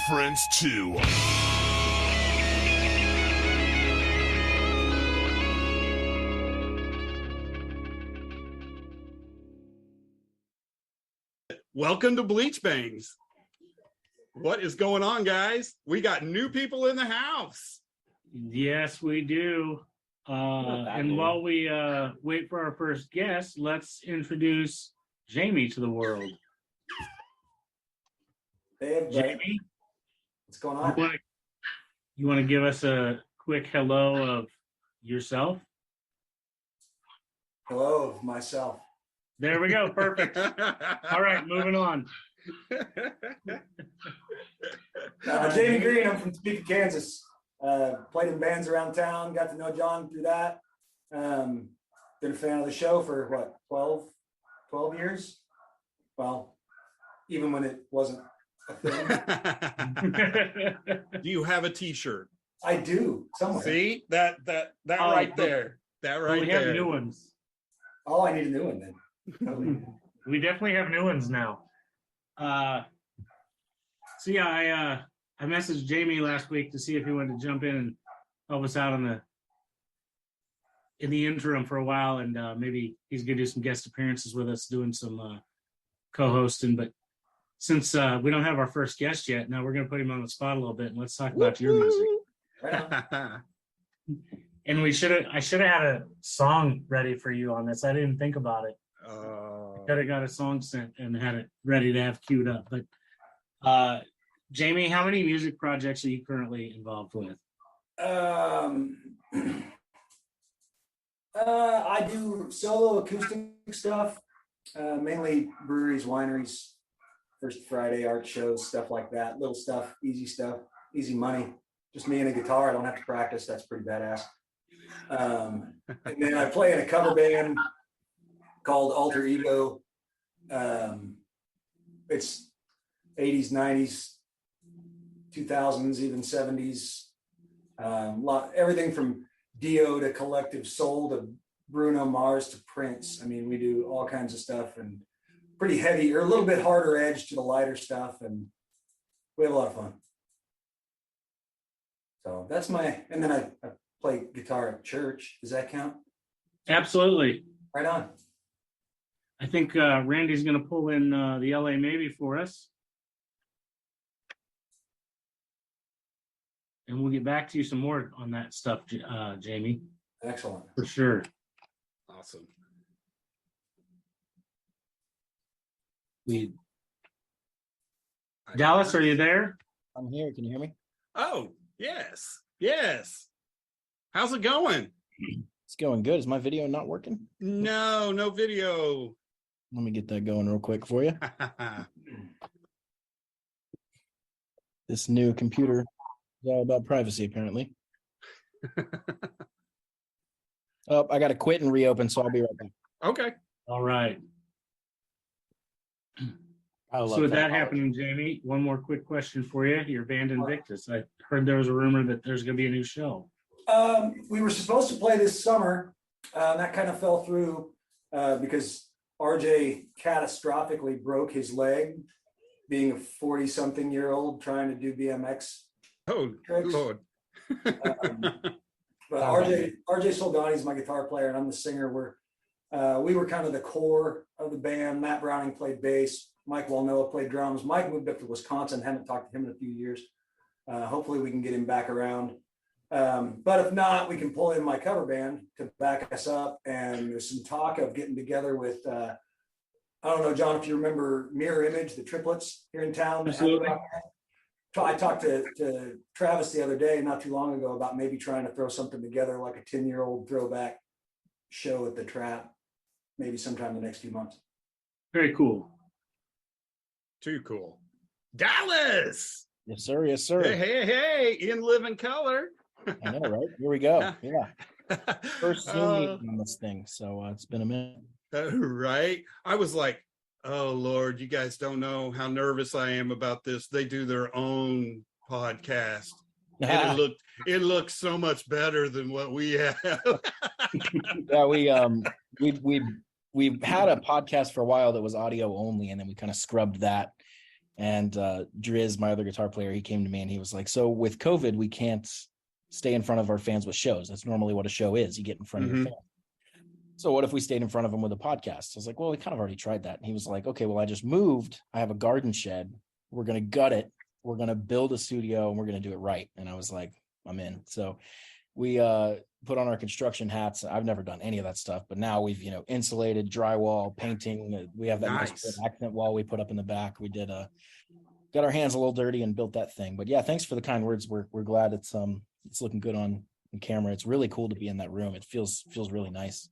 Friends too. Welcome to Bleach Bangs. What is going on, guys? We got new people in the house. Yes, we do. And while we wait for our first guest, let's introduce Jamie to the world. Hey, Jamie, what's going on? You want to give us a quick hello of yourself? Hello of myself. There we go. Perfect. All right, moving on. Jamie Green, I'm from Topeka, Kansas. Played in bands around town, got to know John through that. Been a fan of the show for what, 12 years? Well, even when it wasn't a thing. Do you have a t-shirt? I do, somewhere. See? That right there. That right we there. We have new ones. Oh, I need a new one then. We definitely have new ones now. So yeah, I messaged Jamie last week to see if he wanted to jump in and help us out in the interim for a while, and maybe he's gonna do some guest appearances with us, doing some co-hosting. But since we don't have our first guest yet, now we're gonna put him on the spot a little bit, and let's talk about your music. Right. And I should have had a song ready for you on this. I didn't think about it. Could have got a song sent and had it ready to have queued up. But Jamie, how many music projects are you currently involved with? I do solo acoustic stuff, mainly breweries, wineries, First Friday art shows, stuff like that. Little stuff, easy money. Just me and a guitar. I don't have to practice. That's pretty badass. And then I play in a cover band called Alter Ego. It's 80s, 90s, 2000s, even 70s. Everything from Dio to Collective Soul to Bruno Mars to Prince. I mean, we do all kinds of stuff, and pretty heavy or a little bit harder edge to the lighter stuff, and we have a lot of fun. So that's and then I play guitar at church. Does that count? Absolutely. Right on. I think Randy's going to pull in the LA Maybe for us. And we'll get back to you some more on that stuff, Jamie. Excellent. For sure. Awesome. Dallas, are you there? I'm here. Can you hear me? Oh, yes. How's it going? It's going good. Is my video not working? No video. Let me get that going real quick for you. This new computer is all about privacy, apparently. Oh, I got to quit and reopen, so I'll be right back. Okay. All right. So with that happening, Jamie, one more quick question for you. Your band Invictus. I heard there was a rumor that there's going to be a new show. We were supposed to play this summer. That kind of fell through because RJ catastrophically broke his leg, being a 40-something-year-old trying to do BMX. Oh, tricks. Lord. But RJ Soldani's my guitar player, and I'm the singer. We were kind of the core of the band. Matt Browning played bass. Mike Walnoa played drums. Mike moved up to Wisconsin. Haven't talked to him in a few years. Hopefully we can get him back around. But if not, we can pull in my cover band to back us up. And there's some talk of getting together with, I don't know, John, if you remember Mirror Image, the triplets here in town. Absolutely. I talked to Travis the other day, not too long ago, about maybe trying to throw something together like a 10-year-old throwback show at the Trap, maybe sometime in the next few months. Very cool. Too cool. Dallas. Yes, sir. Yes, sir. Hey, in living color. I know, right? Here we go. Yeah. First Zoom meeting on this thing. So it's been a minute. Right. I was like, oh Lord, you guys don't know how nervous I am about this. They do their own podcast. And it looks so much better than what we have. Yeah, we've had a podcast for a while that was audio only, and then we kind of scrubbed that. And Driz, my other guitar player, he came to me and he was like, so with COVID, we can't stay in front of our fans with shows. That's normally what a show is. You get in front of your fans. So what if we stayed in front of them with a podcast? I was like, well, we kind of already tried that. And he was like, okay, well, I just moved. I have a garden shed. We're going to gut it. We're going to build a studio and we're going to do it right. And I was like, I'm in. So we put on our construction hats. I've never done any of that stuff, but now we've, insulated, drywall, painting. We have that nice accent wall we put up in the back. We did got our hands a little dirty and built that thing. But yeah, thanks for the kind words. We're glad it's looking good on camera. It's really cool to be in that room. It feels really nice.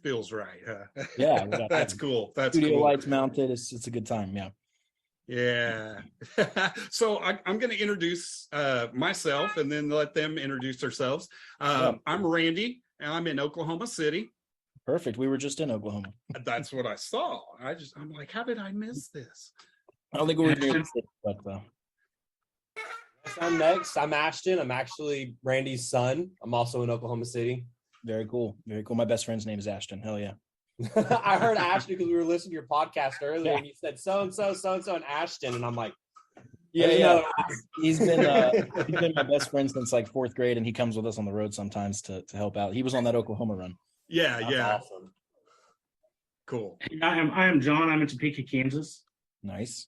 Feels right, huh? Yeah, that's cool. That's studio cool. Lights mounted. It's a good time. Yeah. So I'm going to introduce myself and then let them introduce themselves. I'm Randy, and I'm in Oklahoma City. Perfect. We were just in Oklahoma. That's what I saw. I'm like, how did I miss this? I don't think we were near the city, but I'm next. I'm Ashton. I'm actually Randy's son. I'm also in Oklahoma City. very cool. Very cool. My best friend's name is Ashton. Hell yeah. I heard Ashton because we were listening to your podcast earlier, Yeah. and you said so and so, and Ashton, and I'm like, Yeah. He's been my best friend since like fourth grade, and he comes with us on the road sometimes to help out. He was on that Oklahoma run. Yeah. Awesome. Cool. I am John. I'm in Topeka, Kansas. Nice.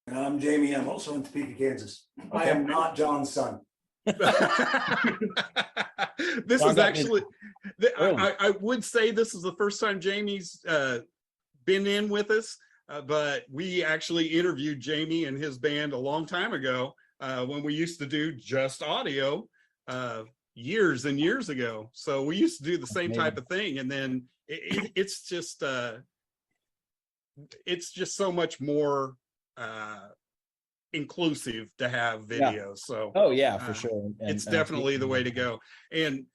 And I'm Jamie. I'm also in Topeka, Kansas. I am not John's son. This is actually, I would say this is the first time Jamie's been in with us, but we actually interviewed Jamie and his band a long time ago when we used to do just audio years and years ago. So we used to do the same type of thing, and then it's just so much more inclusive to have videos. So for sure. It's definitely the way to go. And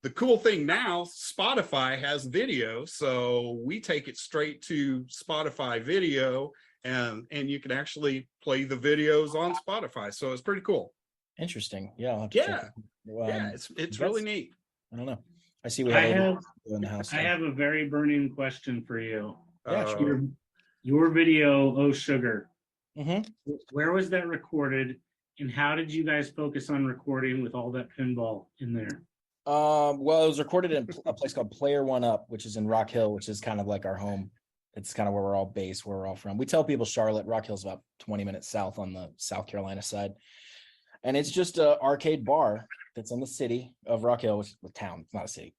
the cool thing now, Spotify has video, so we take it straight to Spotify video, and you can actually play the videos on Spotify. So it's pretty cool. Interesting. Yeah. I'll have to Yeah. check it. It's really neat. I don't know. I see we have in the house. I have a very burning question for you. Yeah, Your video, Oh Sugar, Mm-hmm. where was that recorded, and how did you guys focus on recording with all that pinball in there? Well, it was recorded in a place called Player One Up, which is in Rock Hill, which is kind of like our home. It's kind of where we're all based, where we're all from. We tell people Charlotte, Rock Hill's about 20 minutes south on the South Carolina side. And it's just an arcade bar that's in the city of Rock Hill, which is a town, it's not a city.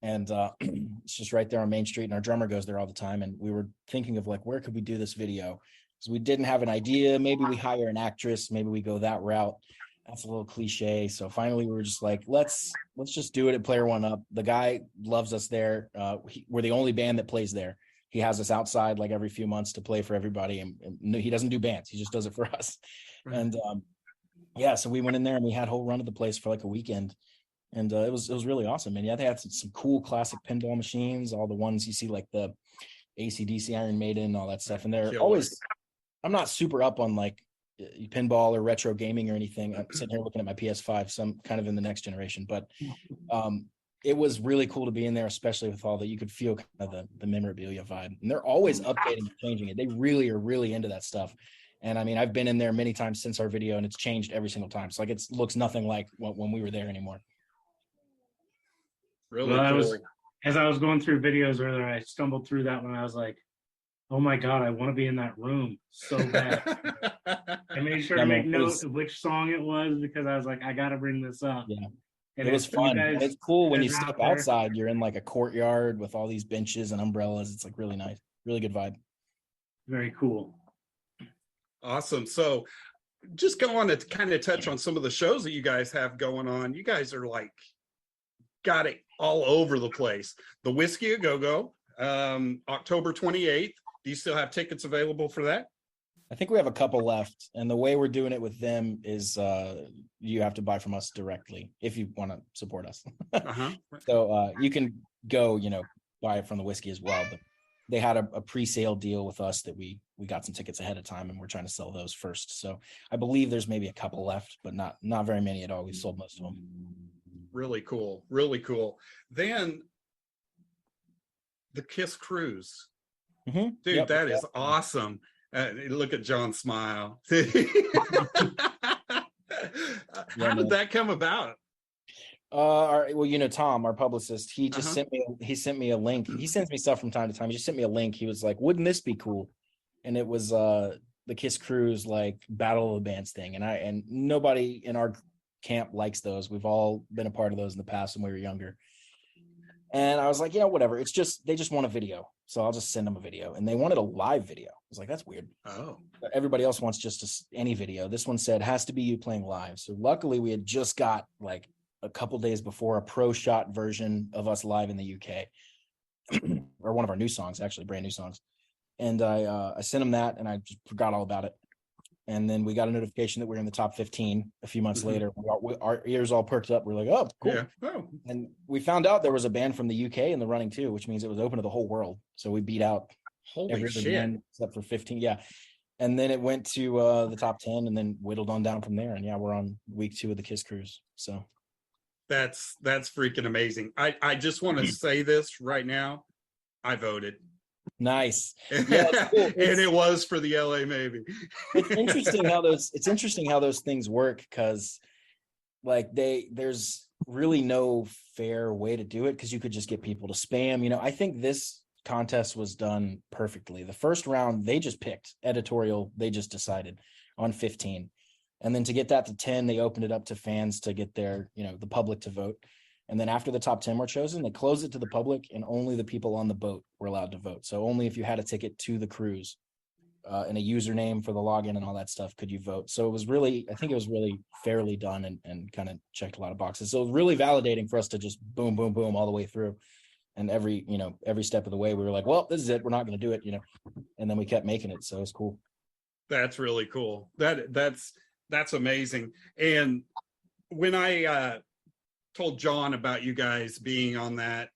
And it's just right there on Main Street, and our drummer goes there all the time. And we were thinking of like, where could we do this video? Because we didn't have an idea. Maybe we hire an actress, maybe we go that route. That's a little cliche. So finally we were just like, let's just do it at Player One Up. The guy loves us there. We're the only band that plays there. He has us outside like every few months to play for everybody. And he doesn't do bands. He just does it for us. Right. And so we went in there and we had a whole run of the place for like a weekend. And it was really awesome. And yeah, they had some cool classic pinball machines, all the ones you see like the AC/DC, Iron Maiden, all that stuff. And they're always, I'm not super up on like pinball or retro gaming or anything. I'm sitting here looking at my PS5, so I'm kind of in the next generation. But it was really cool to be in there, especially with all that. You could feel kind of the memorabilia vibe. And they're always updating and changing it. They really are really into that stuff. And I mean, I've been in there many times since our video, and it's changed every single time. So like it looks nothing like when we were there anymore. Really Well, cool. as I was going through videos earlier, I stumbled through that one. I was like, oh my God, I want to be in that room so bad. I made sure Yeah, to man, make it note was- of which song it was because I was like, I got to bring this up. Yeah. And It was if you fun. guys- And it's cool when you guys are out step there- outside, you're in like a courtyard with all these benches and umbrellas. It's like really nice, really good vibe. Very cool. Awesome. So just go on to kind of touch on some of the shows that you guys have going on. You guys are like, got it all over the place. The Whiskey A Go-Go, October 28th. Do you still have tickets available for that? I think we have a couple left, and the way we're doing it with them is you have to buy from us directly if you want to support us. Uh-huh. So you can go, buy it from the whiskey as well. But they had a pre-sale deal with us that we got some tickets ahead of time, and we're trying to sell those first. So I believe there's maybe a couple left, but not very many at all. We've sold most of them. Really cool. Really cool. Then the Kiss Cruise. Mhm. Dude, Yep. that is awesome. Look at John smile. How did that come about? Tom, our publicist, he just sent me a link. He sends me stuff from time to time. He just sent me a link. He was like, "Wouldn't this be cool?" And it was the Kiss Cruise like Battle of the Bands thing. And nobody in our camp likes those. We've all been a part of those in the past when we were younger. And I was like, whatever. It's just they just want a video, so I'll just send them a video. And they wanted a live video. I was like, that's weird. Oh, But everybody else wants just any video. This one said has to be you playing live. So luckily, we had just got like a couple days before a pro shot version of us live in the UK, or one of our new songs, actually brand new songs. And I sent him that, and I just forgot all about it. And then we got a notification that we were in the top 15 a few months later. Our ears all perked up. We're like, oh, cool. yeah. Oh, And we found out there was a band from the UK in the running too, which means it was open to the whole world. So we beat out holy every other shit. band except for 15. Yeah. And then it went to the top 10 and then whittled on down from there. And yeah, we're on week 2 of the Kiss Cruise. So That's freaking amazing. I just want to say this right now. I voted. nice. Yeah, it's cool. And it was for the LA maybe. It's interesting how those things work, because like there's really no fair way to do it, because you could just get people to spam. I think this contest was done perfectly. The first round they just picked editorial, they just decided on 15, and then to get that to 10 they opened it up to fans to get their the public to vote. And then after the top 10 were chosen, they closed it to the public, and only the people on the boat were allowed to vote. So only if you had a ticket to the cruise and a username for the login and all that stuff could you vote. So I think it was really fairly done and kind of checked a lot of boxes. So it was really validating for us to just boom, boom, boom all the way through. And every step of the way we were like, well, this is it. We're not going to do it, and then we kept making it. So it's cool. That's really cool. That's amazing. And when I told John about you guys being on that,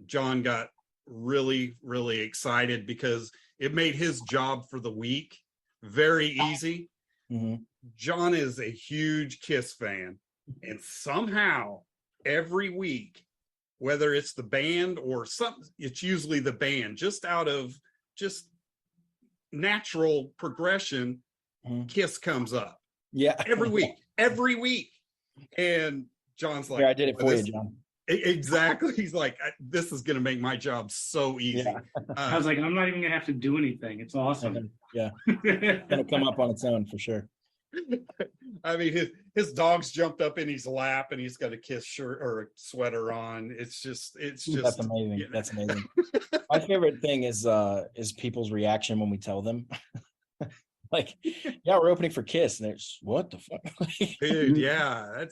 John got really, really excited because it made his job for the week very easy. Mm-hmm. John is a huge Kiss fan, and somehow every week, whether it's the band or something, it's usually the band, just out of just natural progression, Kiss comes up. Yeah. Every week. And John's like, yeah, I did it for you, John. Exactly. He's like, this is going to make my job so easy. Yeah. I was like, I'm not even gonna have to do anything. It's awesome. Yeah. Gonna come up on its own for sure. I mean, his dog's jumped up in his lap and he's got a Kiss shirt or a sweater on. It's just That's amazing. That's amazing. My favorite thing is people's reaction when we tell them. Like, yeah, we're opening for Kiss, and there's what the fuck, dude. Yeah,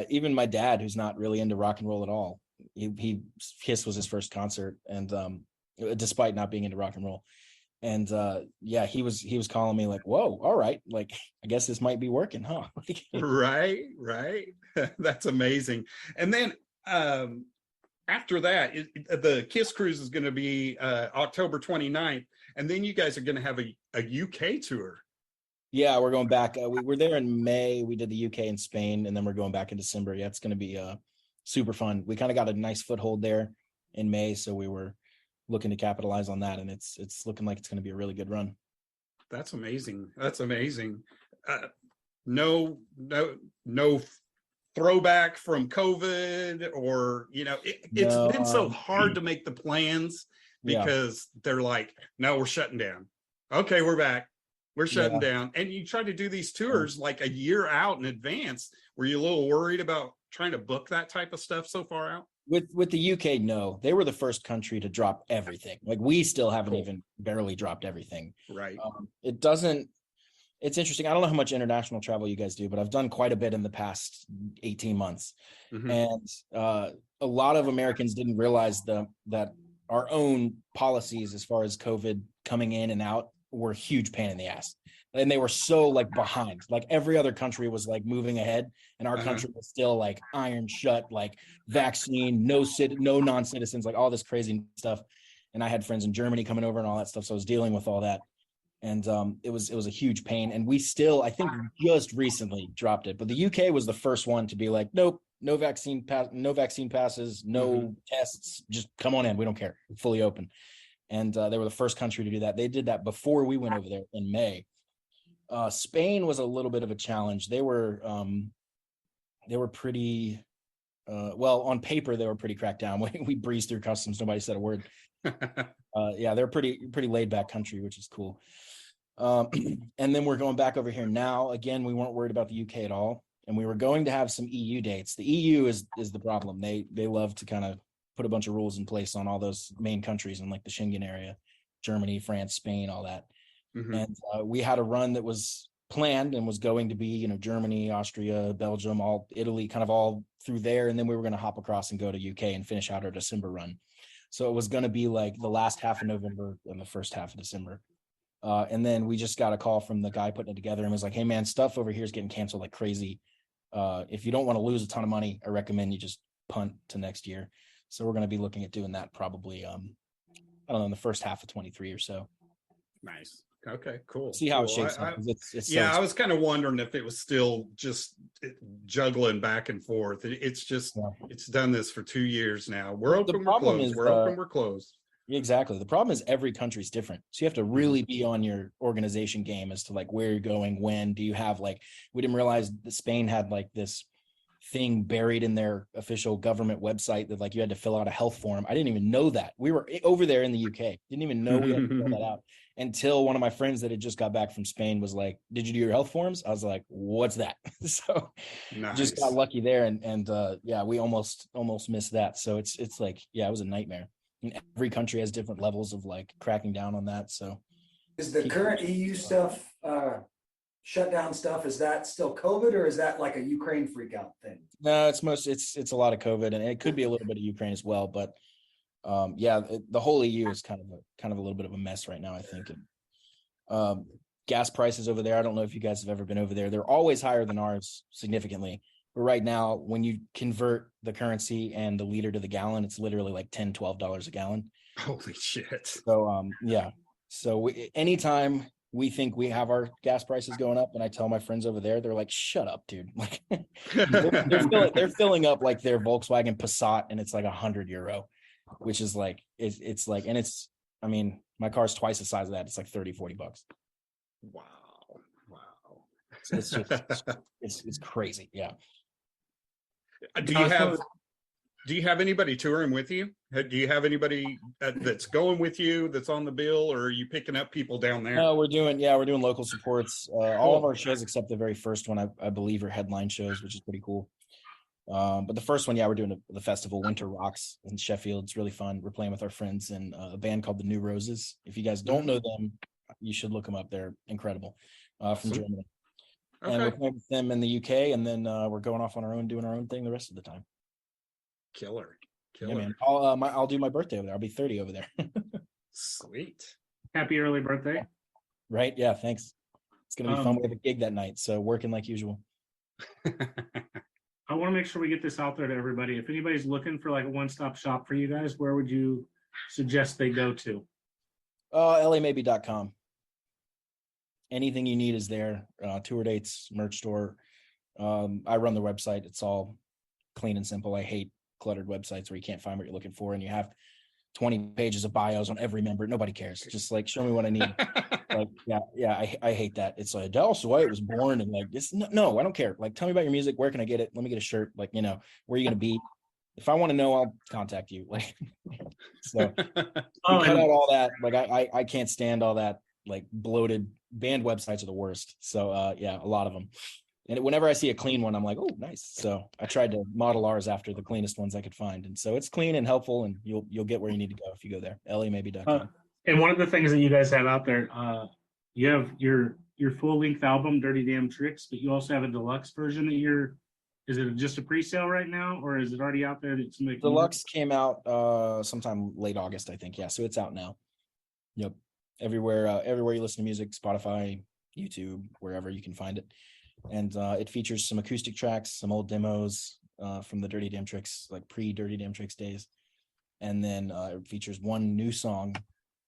even my dad, who's not really into rock and roll at all, he Kiss was his first concert, and despite not being into rock and roll, and yeah, he was calling me like, whoa, all right, like I guess this might be working, huh? right. That's amazing. And then after that, the Kiss Cruise is going to be October 29th. And then you guys are going to have a UK tour. Yeah, we're going back. We were there in May. We did the UK and Spain, and then we're going back in December. Yeah, it's going to be super fun. We kind of got a nice foothold there in May, so we were looking to capitalize on that, and it's looking like it's going to be a really good run. That's amazing. No throwback from COVID, or it's No, been so hard to make the plans yeah. because they're like, no, we're shutting down. Okay, we're back. We're shutting down. And you try to do these tours like a year out in advance. Were you a little worried about trying to book that type of stuff so far out? With the UK, no, they were the first country to drop everything. Like we still haven't even barely dropped everything. Right. It doesn't. It's interesting. I don't know how much international travel you guys do, but I've done quite a bit in the past 18 months. Mhm. And a lot of Americans didn't realize that our own policies as far as COVID coming in and out were a huge pain in the ass. And they were so like behind, like every other country was like moving ahead, and our country was still like iron shut, like vaccine, no non-citizens, like all this crazy stuff. And I had friends in Germany coming over and all that stuff. So I was dealing with all that. And it was a huge pain. And we still, I think, just recently dropped it. But the UK was the first one to be like, nope, no vaccine passes, no tests, just come on in. We don't care. We're fully open. And they were the first country to do that. They did that before we went over there in May. Spain was a little bit of a challenge. They were pretty well, on paper they were pretty cracked down. We breezed through customs. Nobody said a word. They're pretty laid back country, which is cool. And then we're going back over here now. Again, we weren't worried about the UK at all, and we were going to have some EU dates. The EU is the problem. They love to kind of put a bunch of rules in place on all those main countries in like the Schengen area, Germany, France, Spain, all that. And we had a run that was planned and was going to be, Germany, Austria, Belgium, all Italy, kind of all through there, and then we were going to hop across and go to UK and finish out our December run. So it was going to be like the last half of November and the first half of December. And then we just got a call from the guy putting it together and was like, hey man, stuff over here is getting canceled like crazy. If you don't want to lose a ton of money, I recommend you just punt to next year. So we're going to be looking at doing that probably, I don't know, in the first half of 23 or so. Nice. Okay, cool. See how it Cool. shakes out. It's I was kind of wondering if it was still just juggling back and forth. It's done this for 2 years now. We're open, we're closed. We're open, we're closed. Exactly. The problem is every country's different. So you have to really be on your organization game as to like where you're going, when do you have like, we didn't realize that Spain had like this thing buried in their official government website that like you had to fill out a health form. I didn't even know that. We were over there in the UK. Didn't even know we had to fill that out until one of my friends that had just got back from Spain was like, did you do your health forms? I was like, what's that? So just got lucky there. And we almost missed that. So it's like, it was a nightmare. And every country has different levels of like cracking down on that. So is the current EU stuff, shutdown stuff, is that still COVID, or is that like a Ukraine freak out thing? No, it's a lot of COVID, and it could be a little bit of Ukraine as well. But the whole EU is kind of a little bit of a mess right now, I think. And, gas prices over there, I don't know if you guys have ever been over there. They're always higher than ours significantly. But right now, when you convert the currency and the liter to the gallon, it's literally like $10-12 a gallon. Holy shit. So So anytime we think we have our gas prices going up, and I tell my friends over there, they're like, shut up, dude. Like they're filling up like their Volkswagen Passat, and it's like €100, which is like, it's like, and it's, I mean, my car's twice the size of that. It's like $30-40. Wow. It's just, it's crazy. Yeah. Do you have anybody touring with you? Do you have anybody that's going with you that's on the bill, or are you picking up people down there? No, we're doing local supports. All of our shows except the very first one, I believe, are headline shows, which is pretty cool. But the first one, we're doing the festival, Winter Rocks in Sheffield. It's really fun. We're playing with our friends in a band called the New Roses. If you guys don't know them, you should look them up. They're incredible, from Germany. Okay. And we're playing with them in the UK, and then we're going off on our own, doing our own thing the rest of the time. Killer. Yeah, man. I'll do my birthday over there. I'll be 30 over there. Sweet. Happy early birthday. Right. Yeah. Thanks. It's going to be fun. We have a gig that night, so working like usual. I want to make sure we get this out there to everybody. If anybody's looking for like a one-stop shop for you guys, where would you suggest they go to? LAmaybe.com. Anything you need is there. Tour dates, merch store. I run the website. It's all clean and simple. I hate cluttered websites where you can't find what you're looking for, and you have 20 pages of bios on every member. Nobody cares. Just like, show me what I need. Like, I hate that. It's like, Dallas White was born and like, it's no, I don't care. Like, tell me about your music. Where can I get it? Let me get a shirt. Like, where are you going to be? If I want to know, I'll contact you. Like, so cut out all that. Like, I can't stand all that, like, bloated band websites are the worst. So, a lot of them. And whenever I see a clean one, I'm like, oh, nice. So I tried to model ours after the cleanest ones I could find. And so it's clean and helpful, and you'll get where you need to go if you go there. LAmaybe.com. And one of the things that you guys have out there, you have your full-length album, Dirty Damn Tricks, but you also have a deluxe version that is it just a pre-sale right now, or is it already out there? Deluxe came out sometime late August, I think. Yeah, so it's out now. Yep. Everywhere you listen to music, Spotify, YouTube, wherever you can find it. And it features some acoustic tracks, some old demos from the Dirty Damn Tricks, like pre-Dirty Damn Tricks days. And then it features one new song,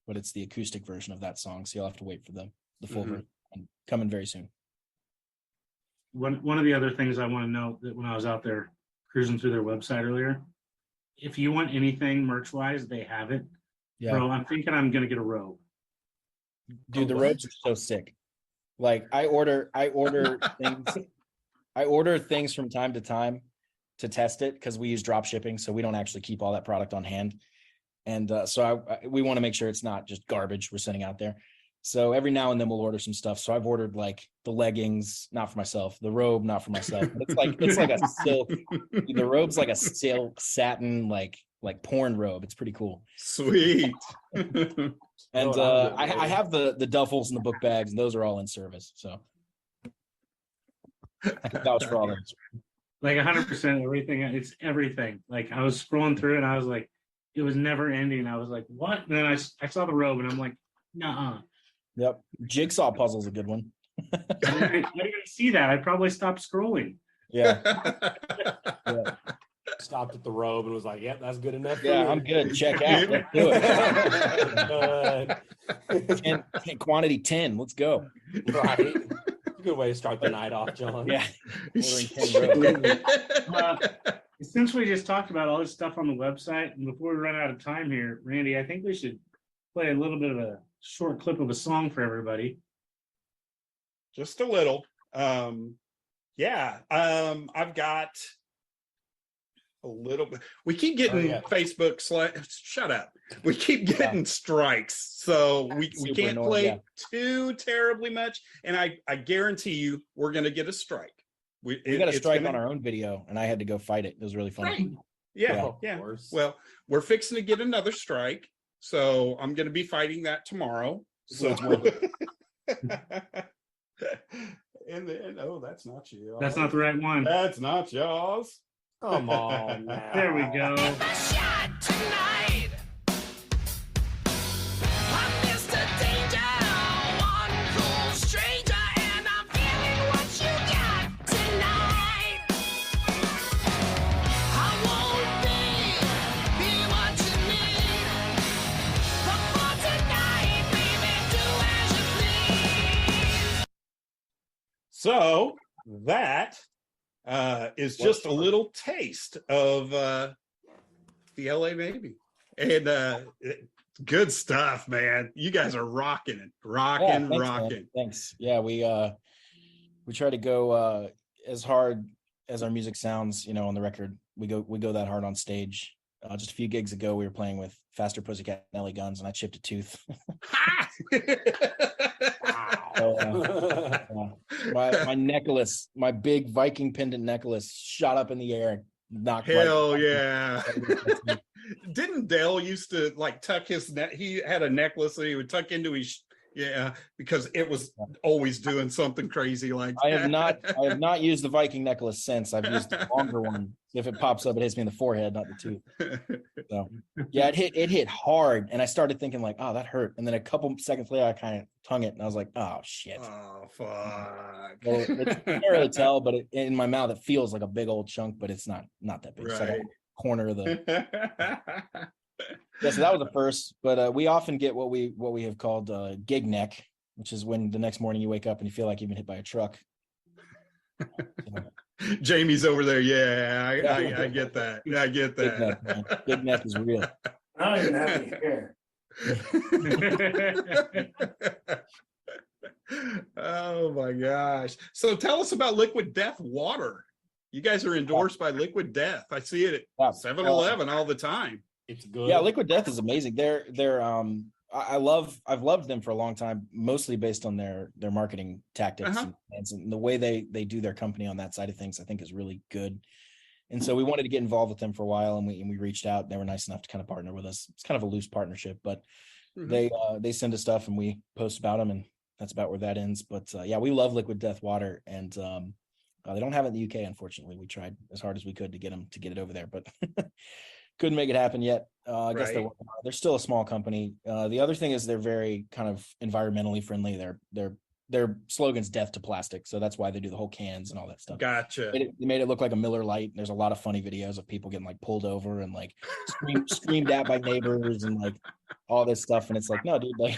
but it's the acoustic version of that song. So you'll have to wait for the full version, and coming very soon. One of the other things I want to note that when I was out there cruising through their website earlier, if you want anything merch-wise, they have it. Yeah. Bro, I'm thinking I'm going to get a robe. Dude, the robes are so sick. Like I order things from time to time to test it because we use drop shipping, so we don't actually keep all that product on hand. And so we want to make sure it's not just garbage we're sending out there. So every now and then we'll order some stuff. So I've ordered like the leggings, not for myself, the robe, not for myself. But it's like a silk. The robe's like a silk satin, like porn robe. It's pretty cool. Sweet. And I have the duffels and the book bags, and those are all in service. So I can vouch for all those. Like 100% everything. It's everything. Like I was scrolling through it and I was like, it was never ending. I was like, what? And then I saw the robe and I'm like, nah. Yep. Jigsaw puzzle's a good one. I didn't even see that. I probably stopped scrolling. Yeah. Stopped at the robe and was like, yep, that's good enough. Yeah, I'm good. Check out. Let's do it. Quantity 10. Let's go. Right. A good way to start the night off, John. Yeah. Since we just talked about all this stuff on the website, and before we run out of time here, Randy, I think we should play a little bit of a short clip of a song for everybody. Just a little. I've got a little bit. We keep getting Facebook shut up. We keep getting strikes, so we can't play too terribly much. And I guarantee you, we're going to get a strike. We got a strike on our own video, and I had to go fight it. It was really funny. Yeah. Well, we're fixing to get another strike, so I'm going to be fighting that tomorrow. So. And then, that's not you. That's not the right one. That's not yours. Come on. Now. There we go. So that is just a little taste of the LA Maybe. And good stuff, man. You guys are rocking it. Rocking. Man. Thanks. Yeah, we try to go as hard as our music sounds, on the record. We go that hard on stage. Just a few gigs ago, we were playing with Faster Pussycat and LA Guns, and I chipped a tooth. My necklace, my big Viking pendant necklace, shot up in the air and knocked. Hell yeah! Didn't Dale used to tuck his neck? He had a necklace that he would tuck into his because it was always doing something crazy like that. I have not used the Viking necklace since. I've used the longer one. If it pops up, it hits me in the forehead, not the tooth. So yeah, it hit hard, and I started thinking oh, that hurt. And then a couple seconds later, I kind of tongue it, and I was like, oh shit. Oh fuck. Well, I can't really tell, but in my mouth, it feels like a big old chunk, but it's not that big. Right. It's like a corner of the. Yeah, so that was the first, but we often get what we have called gig neck, which is when the next morning you wake up and you feel like you've been hit by a truck. Jamie's over there. Yeah, I get that. I get that. Big neck is real. I don't even have any hair. Oh my gosh. So tell us about Liquid Death water. You guys are endorsed by Liquid Death. I see it at 7-Eleven all the time. It's good. Yeah, Liquid Death is amazing. I've loved them for a long time, mostly based on their marketing tactics and the way they do their company on that side of things, I think is really good. And so we wanted to get involved with them for a while, and we reached out. They were nice enough to kind of partner with us. It's kind of a loose partnership, but they send us stuff and we post about them, and that's about where that ends. But yeah, we love Liquid Death water, and they don't have it in the UK, unfortunately. We tried as hard as we could to get it over there, but couldn't make it happen yet. I guess they're still a small company. The other thing is they're very kind of environmentally friendly. Their slogan's "Death to Plastic," so that's why they do the whole cans and all that stuff. Gotcha. They made it look like a Miller Lite. There's a lot of funny videos of people getting like pulled over and like screamed at by neighbors and like all this stuff. And it's like, no, dude, like.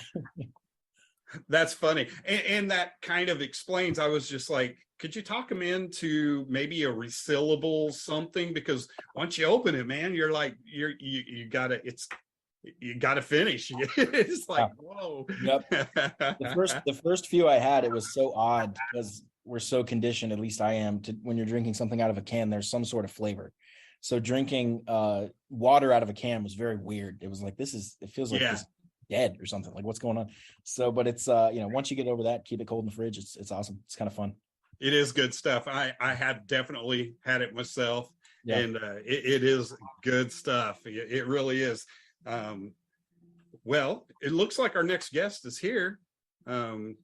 That's funny. And that kind of explains, I was just like, could you talk them into maybe a resealable something? Because once you open it, man, you're like, you gotta finish. It's like, whoa. Yep. The first few I had, it was so odd because we're so conditioned, at least I am, to when you're drinking something out of a can, there's some sort of flavor. So drinking water out of a can was very weird. It was like, it feels like this dead or something, like what's going on. So but it's once you get over that, keep it cold in the fridge, it's awesome. It's kind of fun. It is good stuff. I have definitely had it myself. And it is good stuff. It really is. Well, it looks like our next guest is here. I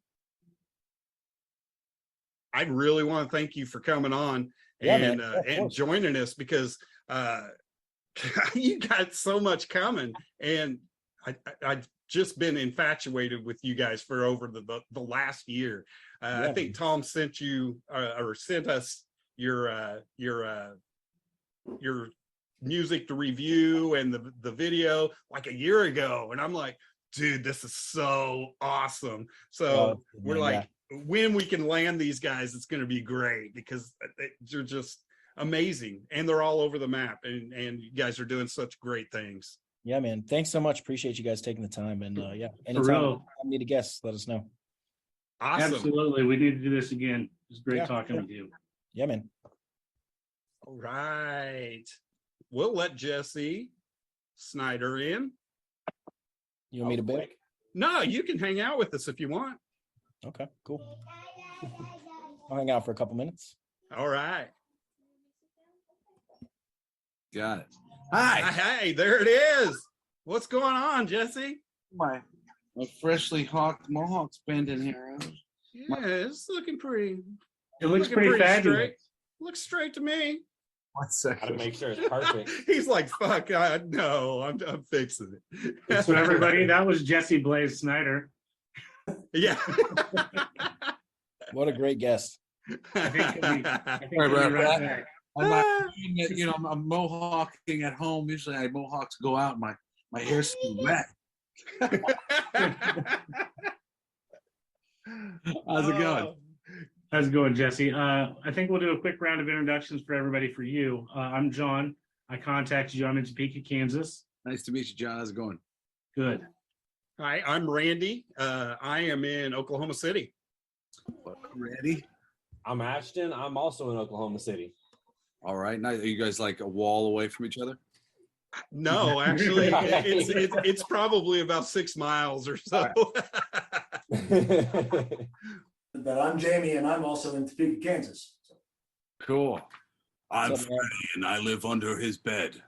really want to thank you for coming on and joining us, because you got so much coming, and I've just been infatuated with you guys for over the last year. I think Tom sent you or sent us your music to review and the video like a year ago, and I'm like, dude, this is so awesome. So we're like, when we can land these guys, it's going to be great, because they're just amazing, and they're all over the map, and you guys are doing such great things. Yeah, man. Thanks so much. Appreciate you guys taking the time. And anytime you need a guest, let us know. Awesome. Absolutely. We need to do this again. It's great talking with you. Yeah, man. All right. We'll let Jesse Snider in. You want me to beg? No, you can hang out with us if you want. Okay, cool. I'll hang out for a couple minutes. All right. Got it. Hi. Hey, there it is. What's going on, Jesse? My freshly hawked mohawk's bending here. Yeah, it's looking pretty. It looks pretty fabulous. Straight. Looks straight to me. 1 second. Gotta make sure it's perfect. He's like, fuck, no, I'm fixing it. So everybody, that was Jesse Blaze Snider. Yeah. What a great guest. I think we'll be Right right back. I'm not doing it, I'm mohawking at home. Usually I mohawks go out, my hair's wet. How's it going? How's it going, Jesse? I think we'll do a quick round of introductions for everybody for you. I'm John. I contacted you. I'm in Topeka, Kansas. Nice to meet you, John. How's it going? Good. Hi, I'm Randy. I am in Oklahoma City. Ready? I'm Ashton. I'm also in Oklahoma City. All right. Now, are you guys like a wall away from each other? No, actually, it's probably about 6 miles or so. But I'm Jamie, and I'm also in Topeka, Kansas. Cool. I'm Freddie, and I live under his bed.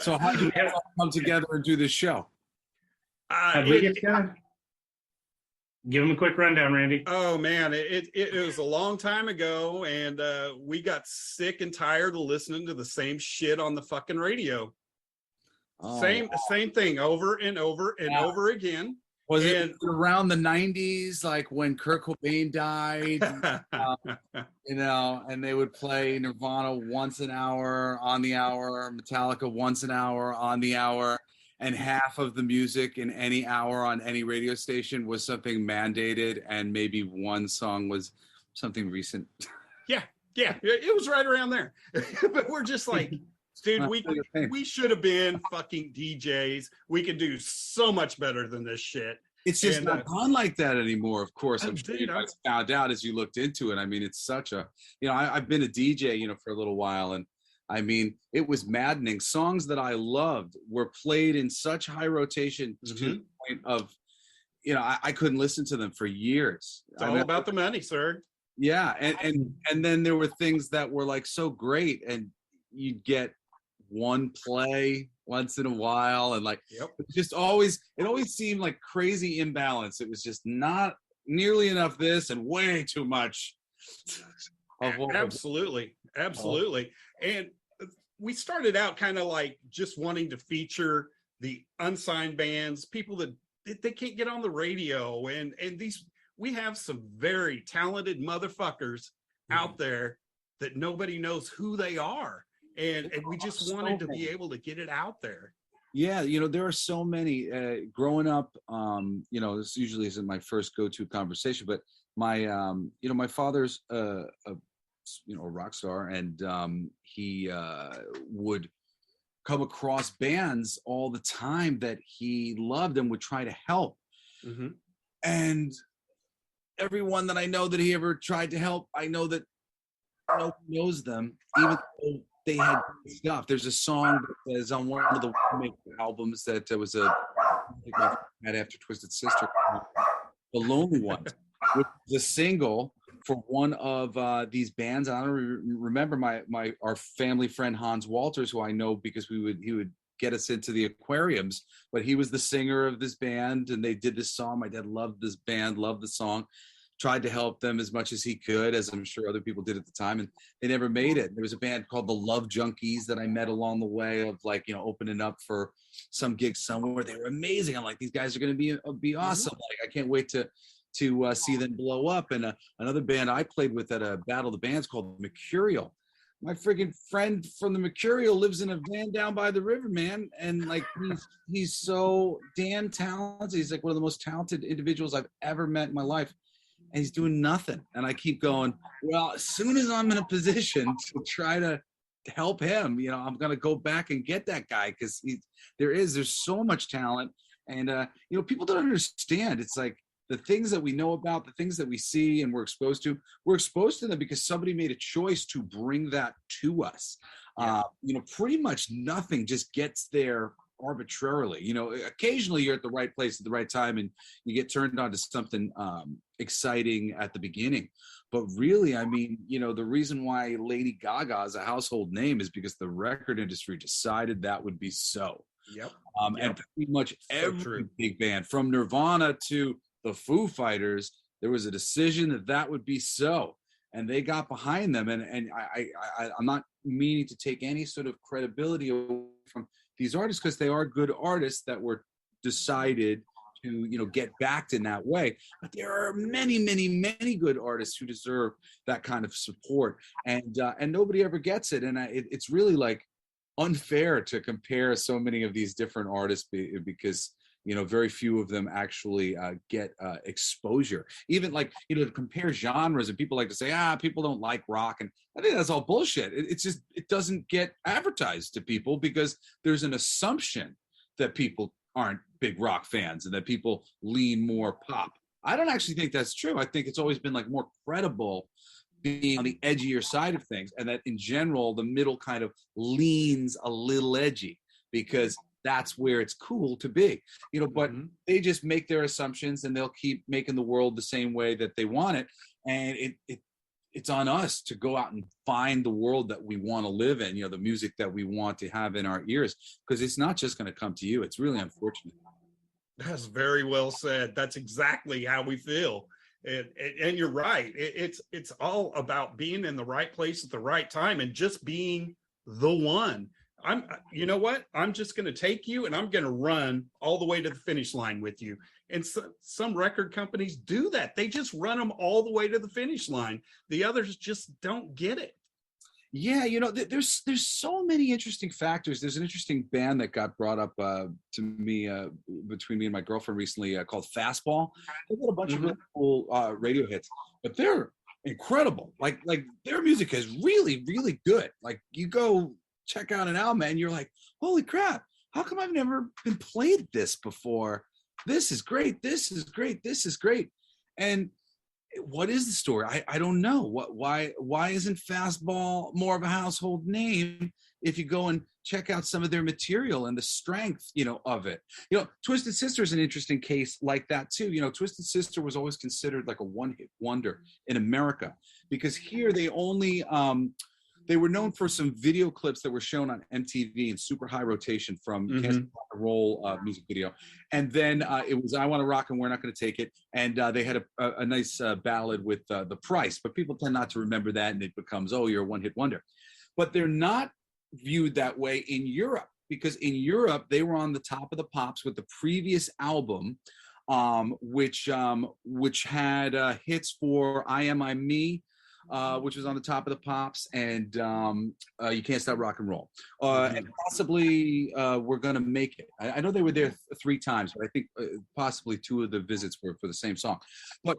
So how did you guys all come together and do this show? Give him a quick rundown, Randy. Oh man, it was a long time ago, and we got sick and tired of listening to the same shit on the fucking radio. Oh. Same thing over and over and over again. Was it around the 90s, like when Kurt Cobain died, and they would play Nirvana once an hour on the hour, Metallica once an hour on the hour, and half of the music in any hour on any radio station was something mandated, and maybe one song was something recent. Yeah, it was right around there. But we're just like, Dude, we should have been fucking DJs. We could do so much better than this shit. It's just not done like that anymore. Of course, I'm sure you dude, guys found out as you looked into it. I mean, it's such a, I've been a DJ, for a little while, and I mean, it was maddening. Songs that I loved were played in such high rotation to the point of, I couldn't listen to them for years. It's all about the money, sir. Yeah, and then there were things that were like so great, and you'd get one play once in a while, and like it always seemed like crazy imbalance. It was just not nearly enough this and way too much of what absolutely. And we started out kind of like just wanting to feature the unsigned bands, people that they can't get on the radio, and these, we have some very talented motherfuckers out there that nobody knows who they are. And we just wanted to be able to get it out there. Yeah, there are so many. Growing up, this usually isn't my first go-to conversation, but my, my father's a rock star, and he would come across bands all the time that he loved and would try to help. And everyone that I know that he ever tried to help, I know that nobody knows them, even though they had stuff. There's a song that is on one of the albums that was had after Twisted Sister, The Lonely Ones, which is a single for one of these bands. I don't remember our family friend Hans Walters, who I know because he would get us into the aquariums, but he was the singer of this band, and they did this song. My dad loved this band, loved the song, tried to help them as much as he could, as I'm sure other people did at the time, and they never made it. There was a band called the Love Junkies that I met along the way of opening up for some gigs somewhere. They were amazing. I'm like, these guys are going to be awesome. Like, I can't wait to see them blow up. And another band I played with at a Battle of the Bands called Mercurial. My freaking friend from the Mercurial lives in a van down by the river, man. And like, he's so damn talented. He's like one of the most talented individuals I've ever met in my life. And he's doing nothing. And I keep going, well, as soon as I'm in a position to try to help him, I'm going to go back and get that guy, because there's so much talent. And, people don't understand. It's like the things that we know about, the things that we see and we're exposed to them because somebody made a choice to bring that to us. Pretty much nothing just gets there arbitrarily. Occasionally you're at the right place at the right time and you get turned on to something exciting at the beginning. But really, I mean, the reason why Lady Gaga is a household name is because the record industry decided that would be so. And pretty much every big band, from Nirvana to the Foo Fighters, there was a decision that would be so, and they got behind them. And I'm not meaning to take any sort of credibility away from these artists, because they are good artists that were decided to get backed in that way. But there are many, many, many good artists who deserve that kind of support, and nobody ever gets it. And it's really like unfair to compare so many of these different artists because very few of them actually get exposure. Even like, to compare genres, and people like to say, people don't like rock. And I think that's all bullshit. It's just, it doesn't get advertised to people because there's an assumption that people aren't big rock fans and that people lean more pop. I don't actually think that's true. I think it's always been like more credible being on the edgier side of things, and that in general, the middle kind of leans a little edgy because that's where it's cool to be, but they just make their assumptions and they'll keep making the world the same way that they want it. And it's on us to go out and find the world that we want to live in, the music that we want to have in our ears, because it's not just going to come to you. It's really unfortunate. That's very well said. That's exactly how we feel. And you're right. It's all about being in the right place at the right time and just being the one. You know what? I'm just going to take you and I'm going to run all the way to the finish line with you. And some record companies do that. They just run them all the way to the finish line. The others just don't get it. Yeah, there's so many interesting factors. There's an interesting band that got brought up to me between me and my girlfriend recently called Fastball. They've got a bunch of really cool radio hits, but they're incredible. Like their music is really, really good. Like you go check out an album and you're like, holy crap, how come I've never been played this before? This is great. This is great. This is great. And what is the story? I don't know. Why isn't Fastball more of a household name if you go and check out some of their material and the strength, of it? Twisted Sister is an interesting case like that too. Twisted Sister was always considered like a one-hit wonder in America because here they only they were known for some video clips that were shown on MTV in super high rotation from Can't Stop Rock and Roll music video. And then it was I Want to Rock and We're Not Going to Take It. And they had a nice ballad with The Price. But people tend not to remember that, and it becomes, oh, you're a one-hit wonder. But they're not viewed that way in Europe, because in Europe, they were on the top of the pops with the previous album, which had hits for I Am, I'm Me, which was on the top of the pops, and You Can't Stop Rock and Roll, and possibly We're Gonna Make It. I know they were there 3 times, but I think possibly 2 of the visits were for the same song. But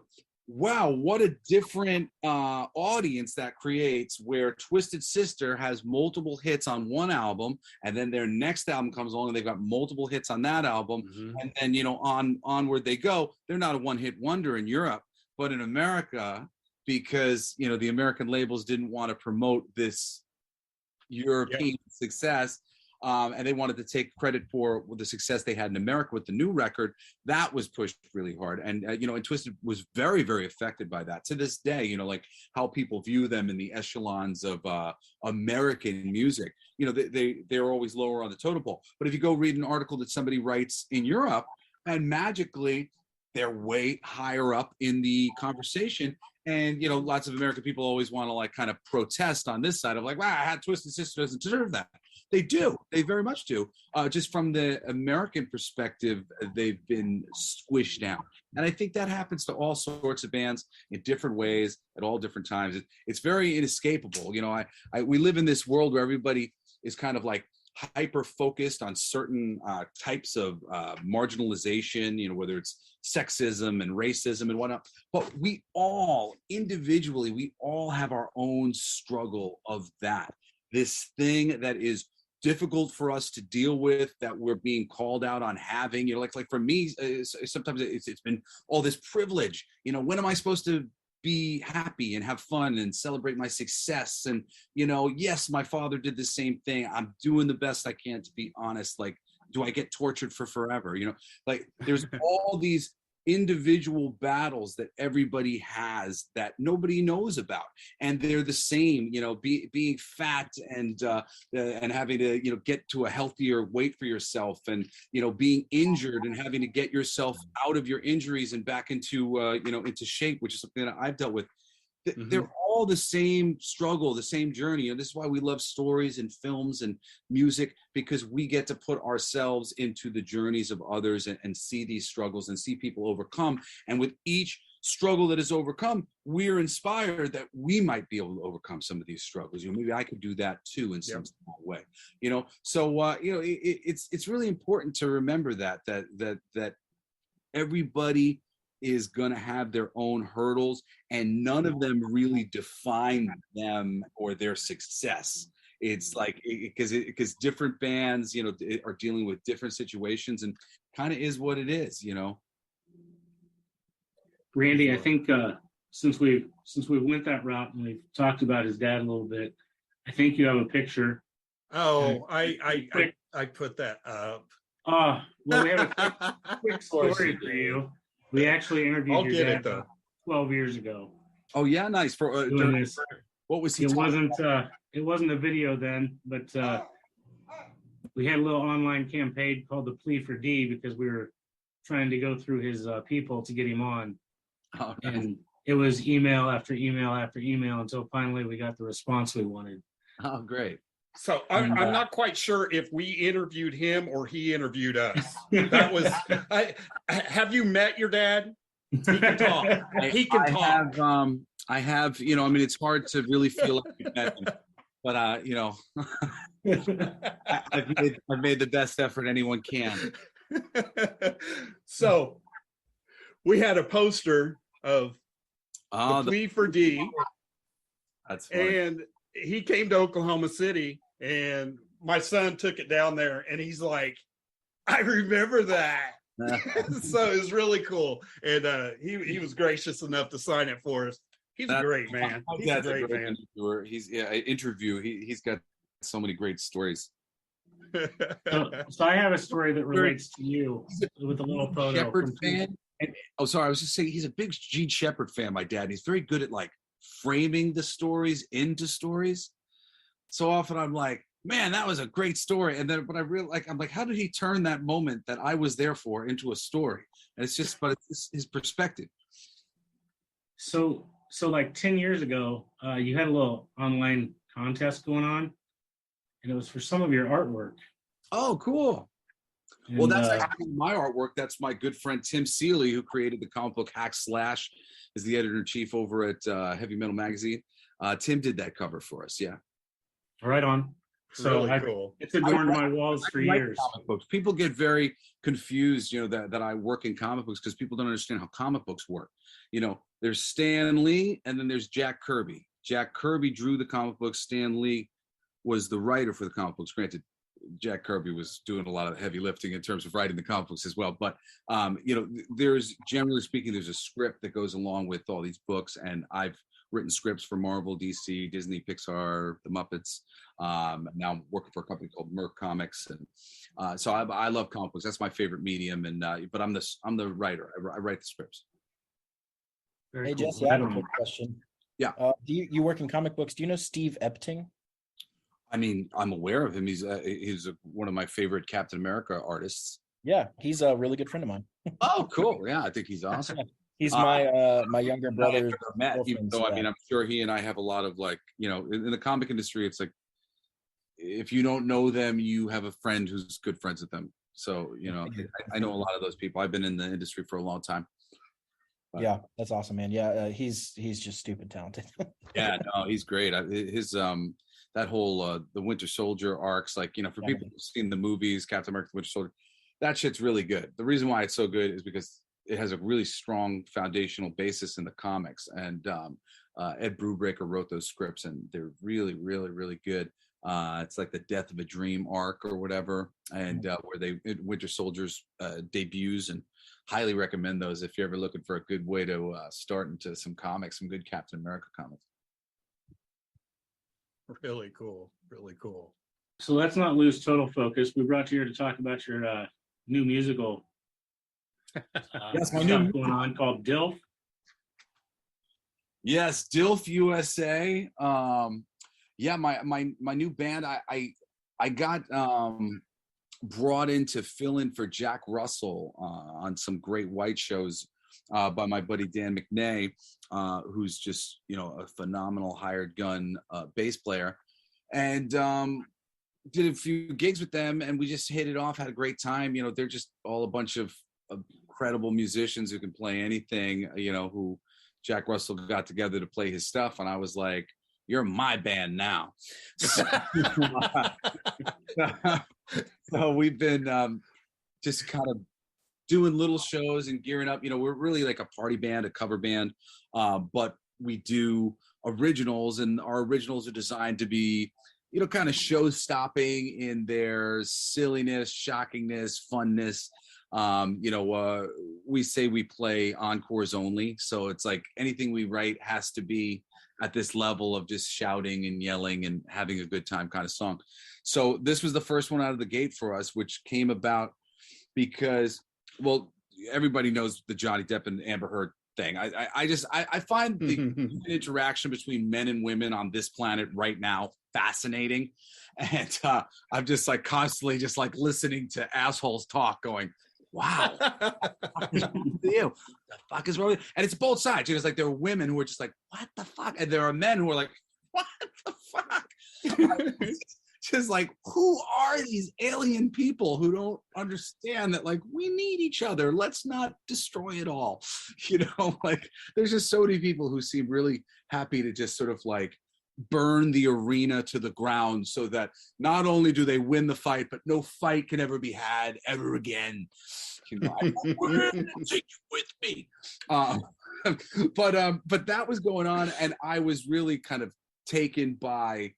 wow, what a different audience that creates, where Twisted Sister has multiple hits on one album, and then their next album comes along and they've got multiple hits on that album, and then onward they go. They're not a one-hit wonder in Europe, but in America, because the American labels didn't want to promote this European success, and they wanted to take credit for the success they had in America with the new record. That was pushed really hard, and and Twisted was very, very affected by that. To this day, like how people view them in the echelons of American music, they're always lower on the totem pole. But if you go read an article that somebody writes in Europe, and magically they're way higher up in the conversation. And, lots of American people always want to like kind of protest on this side of like, wow, Twisted Sister doesn't deserve that. They do. They very much do. Just from the American perspective, they've been squished down. And I think that happens to all sorts of bands in different ways at all different times. It's very inescapable. We live in this world where everybody is kind of like hyper focused on certain types of marginalization, whether it's sexism and racism and whatnot. But we all individually, we all have our own struggle of that. This thing that is difficult for us to deal with, that we're being called out on having, like for me, sometimes it's been all this privilege. When am I supposed to be happy and have fun and celebrate my success? And yes, my father did the same thing. I'm doing the best I can, to be honest. Like, do I get tortured for forever? Like there's all these individual battles that everybody has that nobody knows about, and they're the same. Being fat and having to get to a healthier weight for yourself, and being injured and having to get yourself out of your injuries and back into into shape, which is something that I've dealt with. They're all the same struggle, the same journey. And this is why we love stories and films and music, because we get to put ourselves into the journeys of others and see these struggles and see people overcome. And with each struggle that is overcome, we're inspired that we might be able to overcome some of these struggles. Maybe I could do that too in some small way. So it's really important to remember that everybody is going to have their own hurdles, and none of them really define them or their success. It's like, because different bands, are dealing with different situations, and kind of is what it is, Randy, I think since we went that route and we've talked about his dad a little bit, I think you have a picture. Oh, I put that up. Well, we have a quick story for you. We actually interviewed your dad 12 years ago. Oh yeah, nice. For what was he? It wasn't a video then, but we had a little online campaign called the Plea for D, because we were trying to go through his people to get him on. Oh, nice. And it was email after email after email until finally we got the response we wanted. Oh, great. So I'm not quite sure if we interviewed him or he interviewed us. That was. Have you met your dad? He can talk. He can talk. I have. It's hard to really feel like you've met him, but I've made the best effort anyone can. So we had a poster of the Plea for D. That's funny. And he came to Oklahoma City And my son took it down there, and he's like, I remember that. So it was really cool. And he was gracious enough to sign it for us. He's a great man. He's a great man. Interviewer. He's got so many great stories. So I have a story that relates to you with a little photo. Shepherd fan. Oh, sorry. I was just saying he's a big Gene Shepherd fan, my dad. He's very good at like framing the stories into stories. So often I'm like, man, that was a great story. And then, but I really like, I'm like, how did he turn that moment that I was there for into a story? And it's just, but it's his perspective. So like 10 years ago, you had a little online contest going on, and it was for some of your artwork. Oh, cool. And, well, that's actually my artwork. That's my good friend Tim Seeley, who created the comic book Hack Slash, is the editor-in-chief over at Heavy Metal Magazine. Tim did that cover for us. Yeah. Right on. So really cool. It's adorned my walls for years. Comic books. People get very confused, that I work in comic books because people don't understand how comic books work. There's Stan Lee and then there's Jack Kirby. Jack Kirby drew the comic books. Stan Lee was the writer for the comic books. Granted, Jack Kirby was doing a lot of heavy lifting in terms of writing the comic books as well. But, there's, generally speaking, there's a script that goes along with all these books. And I've written scripts for Marvel, DC, Disney, Pixar, the Muppets. Now I'm working for a company called Merc Comics. And so I love comic books. That's my favorite medium. And but I'm the writer. I write the scripts. Very Hey, cool. Jesse, I have a quick question. Yeah. Do you work in comic books? Do you know Steve Epting? I mean, I'm aware of him. He's one of my favorite Captain America artists. Yeah, he's a really good friend of mine. Oh, cool. Yeah, I think he's awesome. He's my younger brother's Matt, even girlfriend's, though I mean, I'm sure he and I have a lot of like, in the comic industry, it's like if you don't know them, you have a friend who's good friends with them. So, I know a lot of those people. I've been in the industry for a long time. But, yeah, that's awesome, man. Yeah, he's just stupid talented. yeah, no, he's great. His that whole the Winter Soldier arcs, like for people who've seen the movies, Captain America, Winter Soldier, that shit's really good. The reason why it's so good is because it has a really strong foundational basis in the comics, and Ed Brubaker wrote those scripts, and they're really, really, really good. It's like the Death of a Dream arc or whatever, and where Winter Soldier's debuts, and highly recommend those if you're ever looking for a good way to start into some comics, some good Captain America comics. Really cool. Really cool. So let's not lose total focus. We brought you here to talk about your new musical. Yes, my stuff new going on called DILF. Yes, DILF USA. Yeah, my new band. I got brought in to fill in for Jack Russell on some great white shows by my buddy Dan McNay, who's just a phenomenal hired gun bass player, and did a few gigs with them, and we just hit it off. Had a great time. They're just all a bunch of incredible musicians who can play anything. Who Jack Russell got together to play his stuff, and I was like, you're my band now. So we've been just kind of doing little shows and gearing up. We're really like a party band, a cover band, but we do originals, and our originals are designed to be, kind of show-stopping in their silliness, shockingness, funness. We say we play encores only, so it's like anything we write has to be at this level of just shouting and yelling and having a good time kind of song. So this was the first one out of the gate for us, which came about because, well, everybody knows the Johnny Depp and Amber Heard thing. I find the interaction between men and women on this planet right now fascinating, and I'm just like constantly just like listening to assholes talk, going, wow, the fuck is wrong with you? And it's both sides. It's like there are women who are just like, what the fuck? And there are men who are like, what the fuck? Just like, who are these alien people who don't understand that, like, we need each other? Let's not destroy it all. Like, there's just so many people who seem really happy to just sort of like burn the arena to the ground so that not only do they win the fight, but no fight can ever be had ever again. I take you with me. But that was going on, and I was really kind of taken by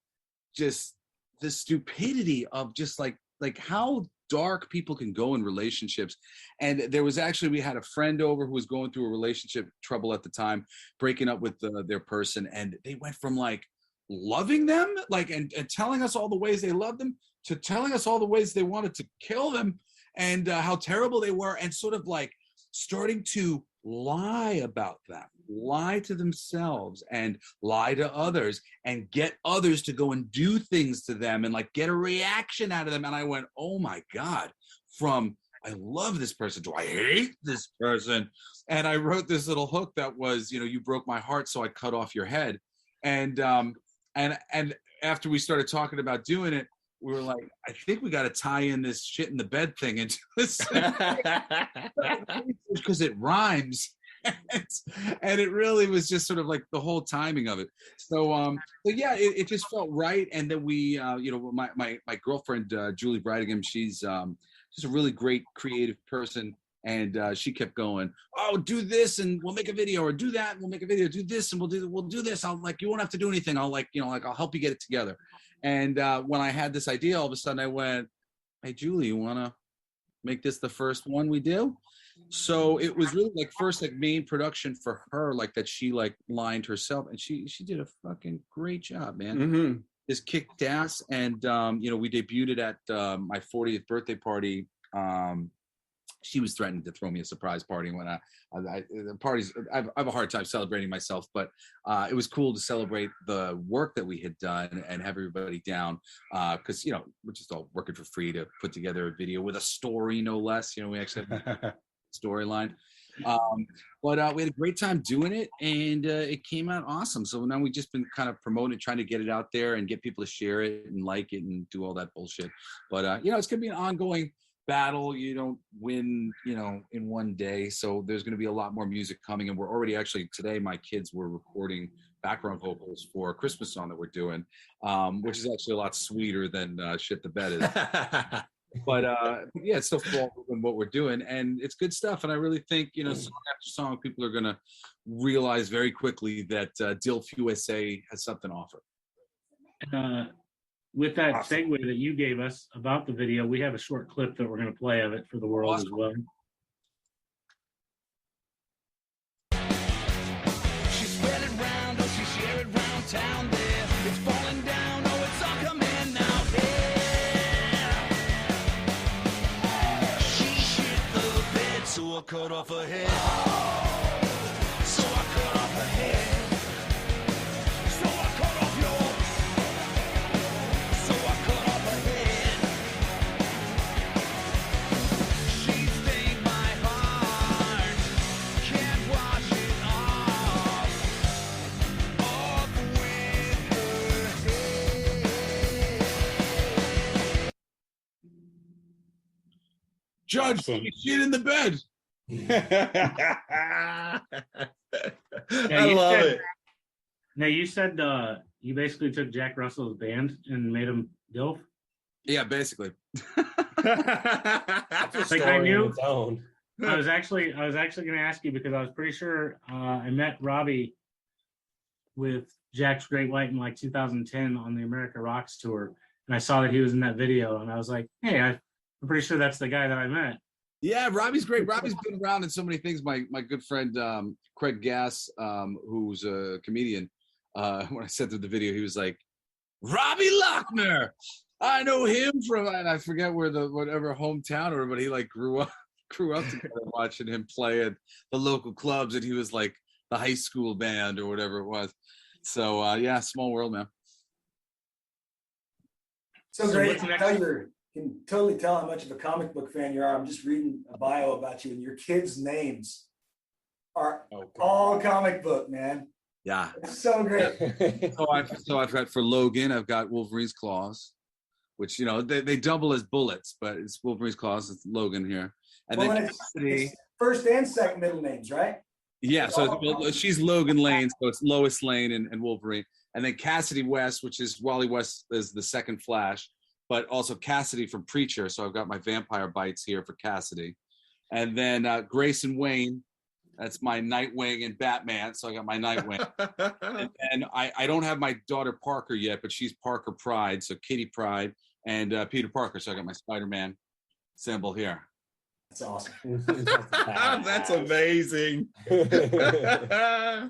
just the stupidity of just like how dark people can go in relationships. And there was actually, we had a friend over who was going through a relationship trouble at the time, breaking up with their person, and they went from like loving them, like and telling us all the ways they loved them, to telling us all the ways they wanted to kill them, and how terrible they were, and sort of like starting to lie about them, lie to themselves and lie to others, and get others to go and do things to them and like get a reaction out of them. And I went, oh my God, from I love this person to I hate this person. And I wrote this little hook that was, you broke my heart, so I cut off your head. And after we started talking about doing it, we were like, I think we got to tie in this shit in the bed thing into this because it rhymes. And it really was just sort of like the whole timing of it. So yeah, it just felt right. And then we, my girlfriend, Julie Brightingham, she's just a really great creative person. And she kept going, oh, do this and we'll make a video, or do that and we'll make a video, do this and we'll do this. I'll like, you won't have to do anything. I'll like, I'll help you get it together. And when I had this idea, all of a sudden I went, hey, Julie, you want to make this the first one we do? So it was really like first like main production for her, like that she like lined herself, and she did a fucking great job, man. Mm-hmm. Just kicked ass. And we debuted it at my 40th birthday party. She was threatening to throw me a surprise party when the parties. I have a hard time celebrating myself, but it was cool to celebrate the work that we had done and have everybody down, because we're just all working for free to put together a video with a story, no less. We actually have a storyline. But we had a great time doing it, and it came out awesome. So now we've just been kind of promoting, trying to get it out there and get people to share it and like it and do all that bullshit. But it's gonna be an ongoing battle. You don't win, in one day. So there's going to be a lot more music coming, and we're already actually today. My kids were recording background vocals for a Christmas song that we're doing, which is actually a lot sweeter than "Shit the Bed" is. But yeah, it's still cool in what we're doing, and it's good stuff. And I really think song after song, people are going to realize very quickly that DILF USA has something to offer. With that segue that you gave us about the video, we have a short clip that we're going to play of it for the world as well. She's spreading round, oh, she's sharing round town there. It's falling down, oh, it's all coming out here. She shit the bed, so I cut off her head. So I cut off her head. So I cut off yours. So I cut off her head. She stained my heart. Can't wash it off with her head. Judge, Awesome. shit in the bed. Yeah, I you love said- it. Now you said you basically took Jack Russell's band and made him DILF. Yeah, basically. Like I knew. Its own. I was actually going to ask you because I was pretty sure I met Robbie with Jack's Great White in like 2010 on the America Rocks tour, and I saw that he was in that video, and I was like, hey, I'm pretty sure that's the guy that I met. Yeah, Robbie's great. Robbie's been around in so many things. My good friend Craig Gass, who's a comedian, when I sent him the video, he was like, Robbie Lochner. I know him from, and I forget whatever hometown or, but he like grew up together watching him play at the local clubs, and he was like the high school band or whatever it was. So yeah, small world, man. So So great. what's next? You can totally tell how much of a comic book fan you are. I'm just reading a bio about you, and your kids' names are all comic book, man. Yeah. It's so great. So I've got for Logan, I've got Wolverine's claws, which they double as bullets, but it's Wolverine's claws. It's Logan here, and Well, then it's Cassidy. first and second middle names, right? Yeah, so she's Logan Lane, so it's Lois Lane and Wolverine, and then Cassidy West, which is Wally West, is the second Flash, but also Cassidy from Preacher. So I've got my vampire bites here for Cassidy, and then Grayson Wayne That's my Nightwing and Batman. So I got my Nightwing. and I don't have my daughter Parker yet, but she's Parker Pride. So Kitty Pride and Peter Parker. So I got my Spider-Man symbol here. That's awesome. That's amazing. I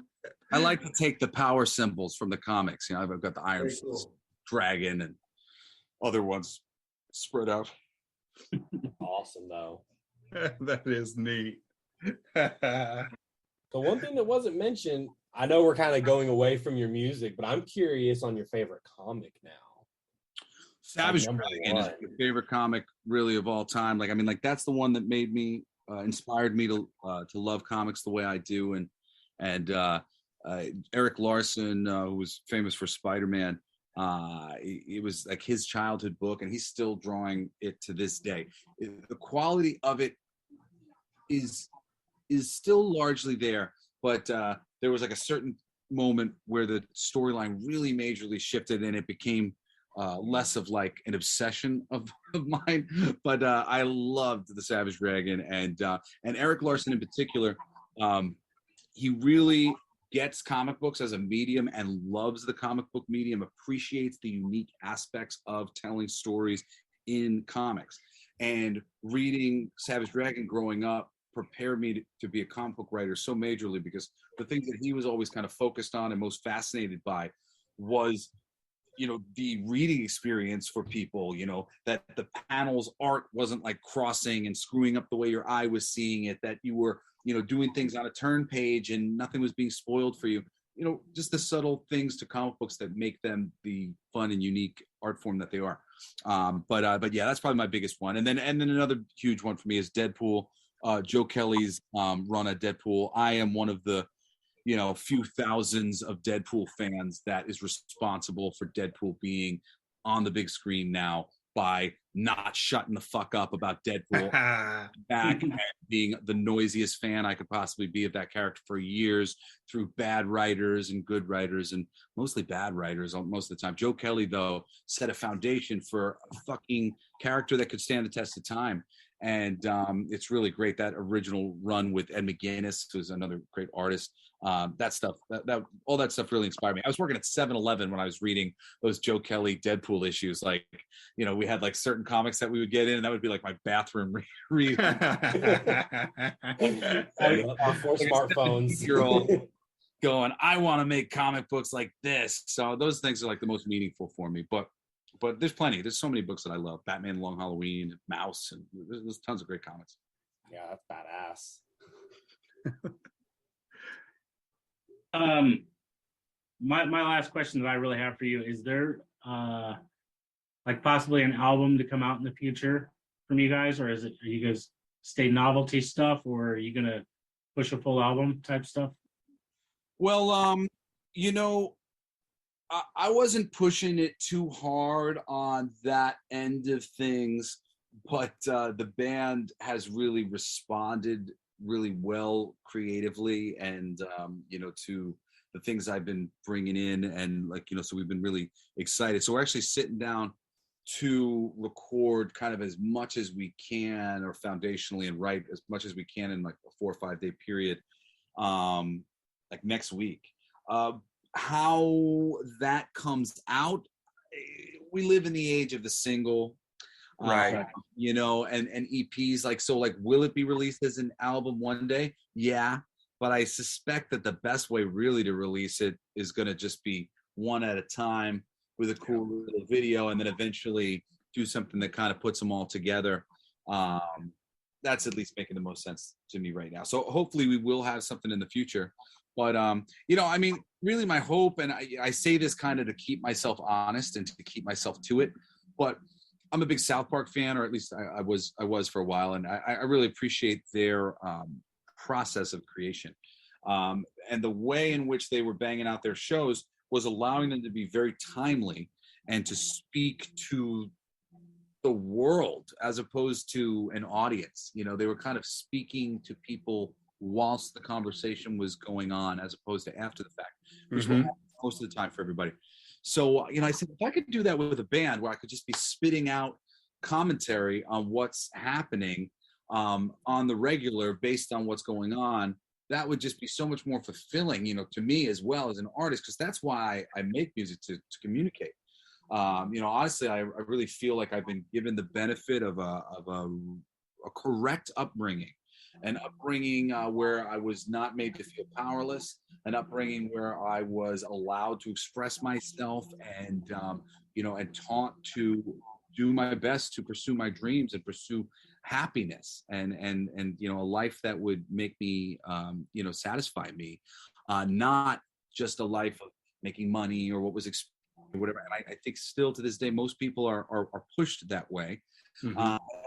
like to take the power symbols from the comics. You know, I've got the Iron Very cool. Dragon and other ones spread out. Awesome though. That is neat. So one thing that wasn't mentioned, I know we're kind of going away from your music, but I'm curious on your favorite comic now. Savage number Dragon is one. my favorite comic really of all time. Like, I mean, like that's the one that made me inspired me to love comics the way I do. And Eric Larson, who was famous for Spider-Man, it was like his childhood book, and he's still drawing it to this day. The quality of it is still largely there, but there was like a certain moment where the storyline really majorly shifted, and it became less of like an obsession of mine. But I loved the Savage Dragon, and Eric Larson in particular. He really gets comic books as a medium and loves the comic book medium, appreciates the unique aspects of telling stories in comics. And reading Savage Dragon growing up prepared me to be a comic book writer so majorly, because the things that he was always kind of focused on and most fascinated by was, you know, the reading experience for people, you know, that the panels art wasn't like crossing and screwing up the way your eye was seeing it, that you were, you know, doing things on a turn page and nothing was being spoiled for you. You know, just the subtle things to comic books that make them the fun and unique art form that they are. But yeah, that's probably my biggest one. And then another huge one for me is Deadpool. Joe Kelly's run at Deadpool. I am one of the, you know, few thousands of Deadpool fans that is responsible for Deadpool being on the big screen now by not shutting the fuck up about Deadpool back and being the noisiest fan I could possibly be of that character for years, through bad writers and good writers, and mostly bad writers most of the time. Joe Kelly, though, set a foundation for a fucking character that could stand the test of time. And it's really great. That original run with Ed McGuinness, who's another great artist. That stuff, that all that stuff really inspired me. I was working at 7-Eleven when I was reading those Joe Kelly Deadpool issues. Like, you know, we had like certain comics that we would get in, and that would be like my bathroom read. Before smartphones. You're all going, I want to make comic books like this. So those things are like the most meaningful for me. But there's plenty. There's so many books that I love. Batman Long Halloween, Mouse, and there's tons of great comics. Yeah, that's badass. My last question that I really have for you is there like possibly an album to come out in the future from you guys, or are you guys stay novelty stuff, or are you gonna push a full album type stuff? Well, you know, I wasn't pushing it too hard on that end of things, but the band has really responded really well creatively, and you know, to the things I've been bringing in, and like, you know, so we've been really excited. So we're actually sitting down to record kind of as much as we can, or foundationally, and write as much as we can in like a 4 or 5 day period, like next week. How that comes out, we live in the age of the single, Right. You know, and EPs, like, so like, will it be released as an album one day? Yeah, but I suspect that the best way really to release it is going to just be one at a time with a cool little video, and then eventually do something that kind of puts them all together. That's at least making the most sense to me right now. So hopefully we will have something in the future. But, you know, I mean, really my hope, and I say this kind of to keep myself honest and to keep myself to it, but I'm a big South Park fan, or at least I was for a while, and I really appreciate their process of creation. And the way in which they were banging out their shows was allowing them to be very timely and to speak to the world as opposed to an audience. You know, they were kind of speaking to people whilst the conversation was going on, as opposed to after the fact, which will happen most of the time for everybody. So, you know, I said, if I could do that with a band where I could just be spitting out commentary on what's happening on the regular based on what's going on, that would just be so much more fulfilling, to me as well as an artist, because that's why I make music, to communicate. Honestly, I really feel like I've been given the benefit of a correct upbringing, an upbringing where I was not made to feel powerless, an upbringing where I was allowed to express myself, and and taught to do my best to pursue my dreams and pursue happiness, and a life that would make me satisfy me, not just a life of making money or what was whatever. And I think still to this day most people are pushed that way.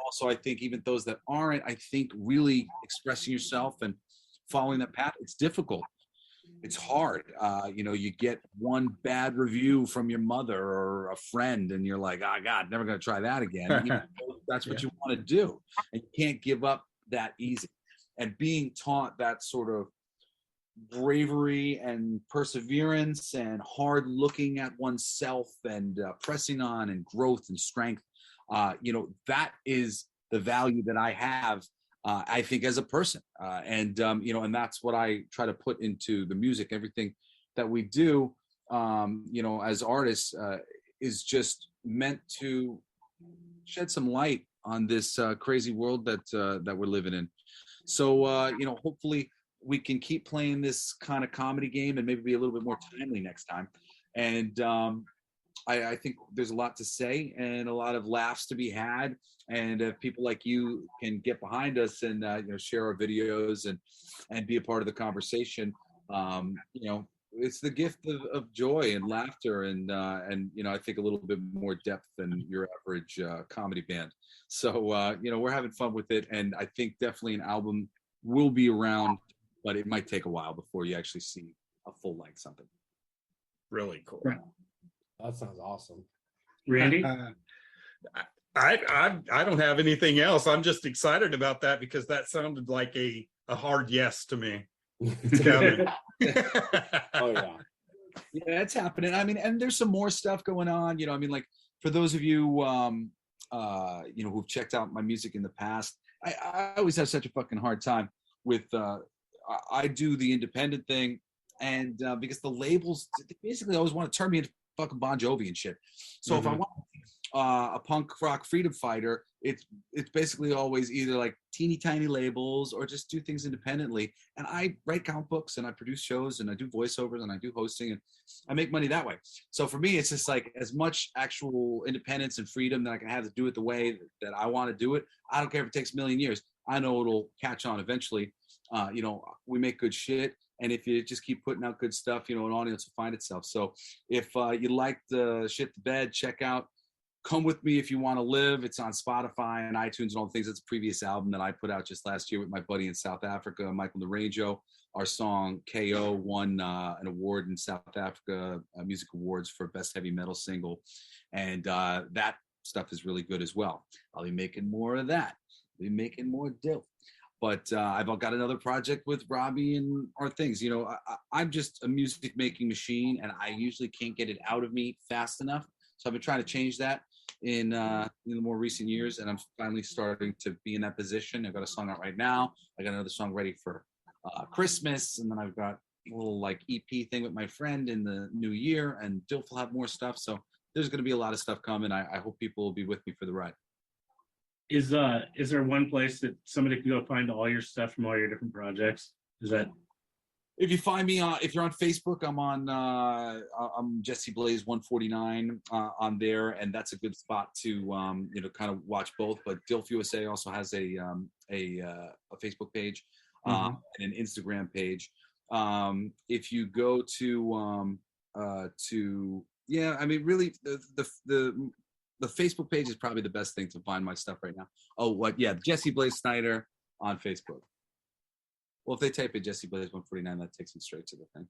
Also, I think even those that aren't, I think really expressing yourself and following that path, it's difficult. It's hard. You get one bad review from your mother or a friend, and you're like, oh God, never going to try that again. That's what you want to do. And you can't give up that easy. And being taught that sort of bravery and perseverance and hard looking at oneself and pressing on and growth and strength, that is the value that I have, I think, as a person, and that's what I try to put into the music. Everything that we do, as artists, is just meant to shed some light on this crazy world that we're living in. So hopefully we can keep playing this kind of comedy game and maybe be a little bit more timely next time. And I think there's a lot to say and a lot of laughs to be had. And if people like you can get behind us and share our videos and be a part of the conversation, it's the gift of joy and laughter and I think a little bit more depth than your average comedy band. So we're having fun with it, and I think definitely an album will be around, but it might take a while before you actually see a full length something. Really cool. That sounds awesome. Randy? I don't have anything else. I'm just excited about that because that sounded like a hard yes to me. Oh yeah. Yeah, it's happening. I mean, and there's some more stuff going on. Like for those of you who've checked out my music in the past, I always have such a fucking hard time with I do the independent thing, and because the labels basically always want to turn me into fucking Bon Jovi and shit. So if I want a punk rock freedom fighter, it's basically always either like teeny tiny labels or just do things independently. And I write comic books and I produce shows and I do voiceovers and I do hosting and I make money that way. So for me, it's just like as much actual independence and freedom that I can have to do it the way that I want to do it. I don't care if it takes a million years. I know it'll catch on eventually. We make good shit. And if you just keep putting out good stuff, an audience will find itself. So if you like the shit to bed, check out Come With Me If You Want to Live. It's on Spotify and iTunes and all the things. It's a previous album that I put out just last year with my buddy in South Africa, Michael Naranjo. Our song KO won an award in South Africa, Music Awards for Best Heavy Metal Single. And that stuff is really good as well. I'll be making more of that. I'll be making more dope. But I've got another project with Robbie and our things. I'm just a music making machine, and I usually can't get it out of me fast enough. So I've been trying to change that in the more recent years, and I'm finally starting to be in that position. I've got a song out right now. I got another song ready for Christmas, and then I've got a little like EP thing with my friend in the new year, and Dilf will have more stuff. So there's going to be a lot of stuff coming. I hope people will be with me for the ride. Is there one place that somebody can go find all your stuff from all your different projects? Is that? If you find me if you're on Facebook, I'm Jesse Blaze 149 on there, and that's a good spot to kind of watch both. But Dilf USA also has a Facebook page and an Instagram page. If you go to really the Facebook page is probably the best thing to find my stuff right now. Jesse Blaze Snider on Facebook. Well, if they type in Jesse Blaze 149, that takes them straight to the thing.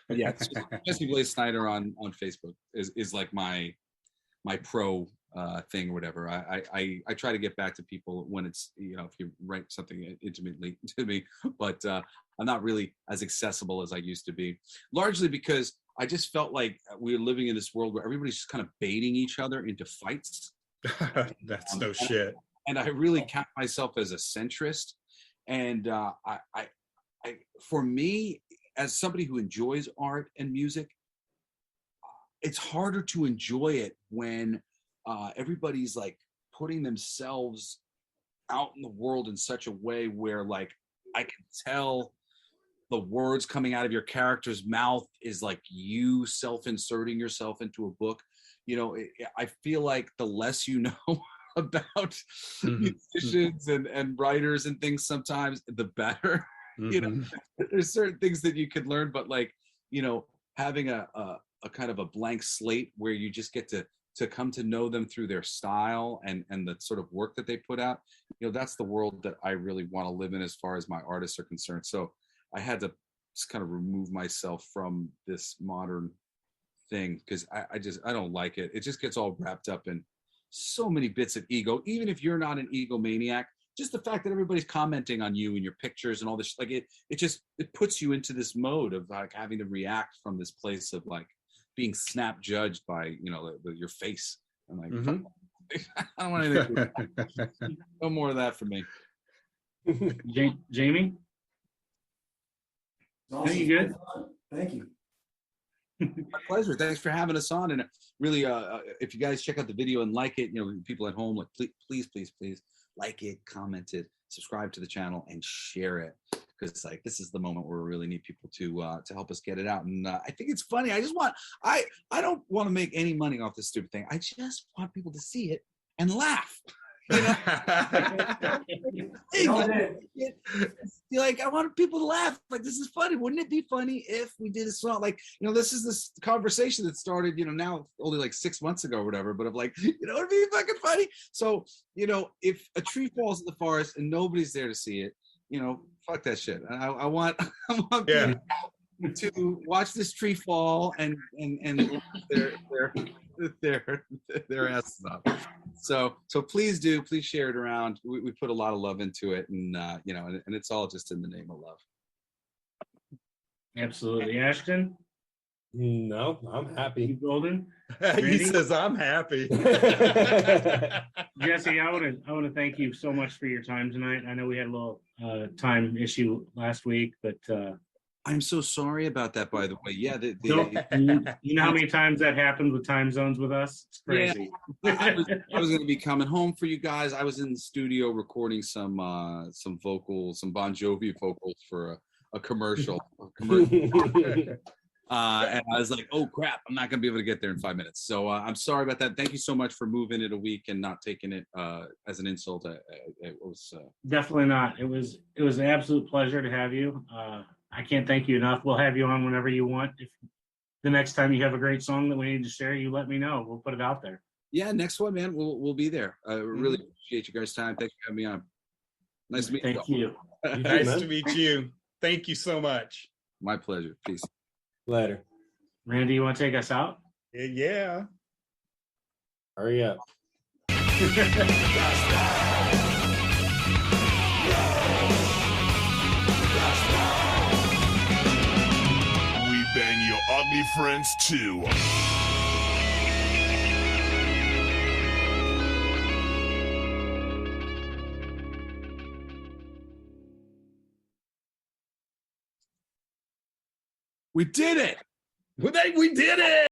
But yeah, it's just Jesse Blaze Snider on Facebook is like my pro thing or whatever. I try to get back to people when it's if you write something intimately to me, but I'm not really as accessible as I used to be. Largely because I just felt like we're living in this world where everybody's just kind of baiting each other into fights. That's no shit. And I really count myself as a centrist, and for me, as somebody who enjoys art and music, it's harder to enjoy it when everybody's like putting themselves out in the world in such a way where like I can tell the words coming out of your character's mouth is like you self-inserting yourself into a book. You know, I feel like the less you know about musicians and writers and things sometimes, the better. You know, there's certain things that you could learn, but like, you know, having a kind of a blank slate where you just get to come to know them through their style and the sort of work that they put out, you know, that's the world that I really want to live in as far as my artists are concerned. So I had to just kind of remove myself from this modern thing because I don't like it. It just gets all wrapped up in so many bits of ego. Even if you're not an egomaniac, just the fact that everybody's commenting on you and your pictures and all this, like it puts you into this mode of like having to react from this place of like being snap judged by, you know, your face. I'm like, I don't want anything to do with that. No more of that for me. Jamie? Awesome. You good? Thank you. My pleasure. Thanks for having us on. And really, if you guys check out the video and like it, you know, people at home, like please like it, comment it, subscribe to the channel, and share it. Because it's like this is the moment where we really need people to help us get it out. And I think it's funny. I don't want to make any money off this stupid thing. I just want people to see it and laugh. You know? Like I want people to laugh. Like this is funny. Wouldn't it be funny if we did a song? Like, you know, this is this conversation that started, you know, now only like 6 months ago or whatever, but of like, you know, it'd be fucking funny. So, you know, if a tree falls in the forest and nobody's there to see it, you know, fuck that shit. I want people to watch this tree fall and their asses up. So please share it around. We put a lot of love into it, and you know, and it's all just in the name of love. Absolutely. Ashton? No, I'm happy. Golden? He says I'm happy. Jesse, I want to thank you so much for your time tonight. I know we had a little time issue last week, but I'm so sorry about that, by the way. Yeah, you know how many times that happened with time zones with us? It's crazy. I was going to be coming home for you guys. I was in the studio recording some Bon Jovi vocals for a commercial. And I was like, oh crap, I'm not going to be able to get there in 5 minutes. So I'm sorry about that. Thank you so much for moving it a week and not taking it as an insult. It was definitely not. It was an absolute pleasure to have you. I can't thank you enough. We'll have you on whenever you want. If the next time you have a great song that we need to share, you let me know. We'll put it out there. Yeah, next one, man. We'll be there. I really appreciate you guys' time. Thanks for having me on. Nice to meet you. Thank you. Nice to meet you. Thank you so much. My pleasure. Peace. Later. Randy, you want to take us out? Yeah. Hurry up. We bang your ugly friends too. We did it. We did it.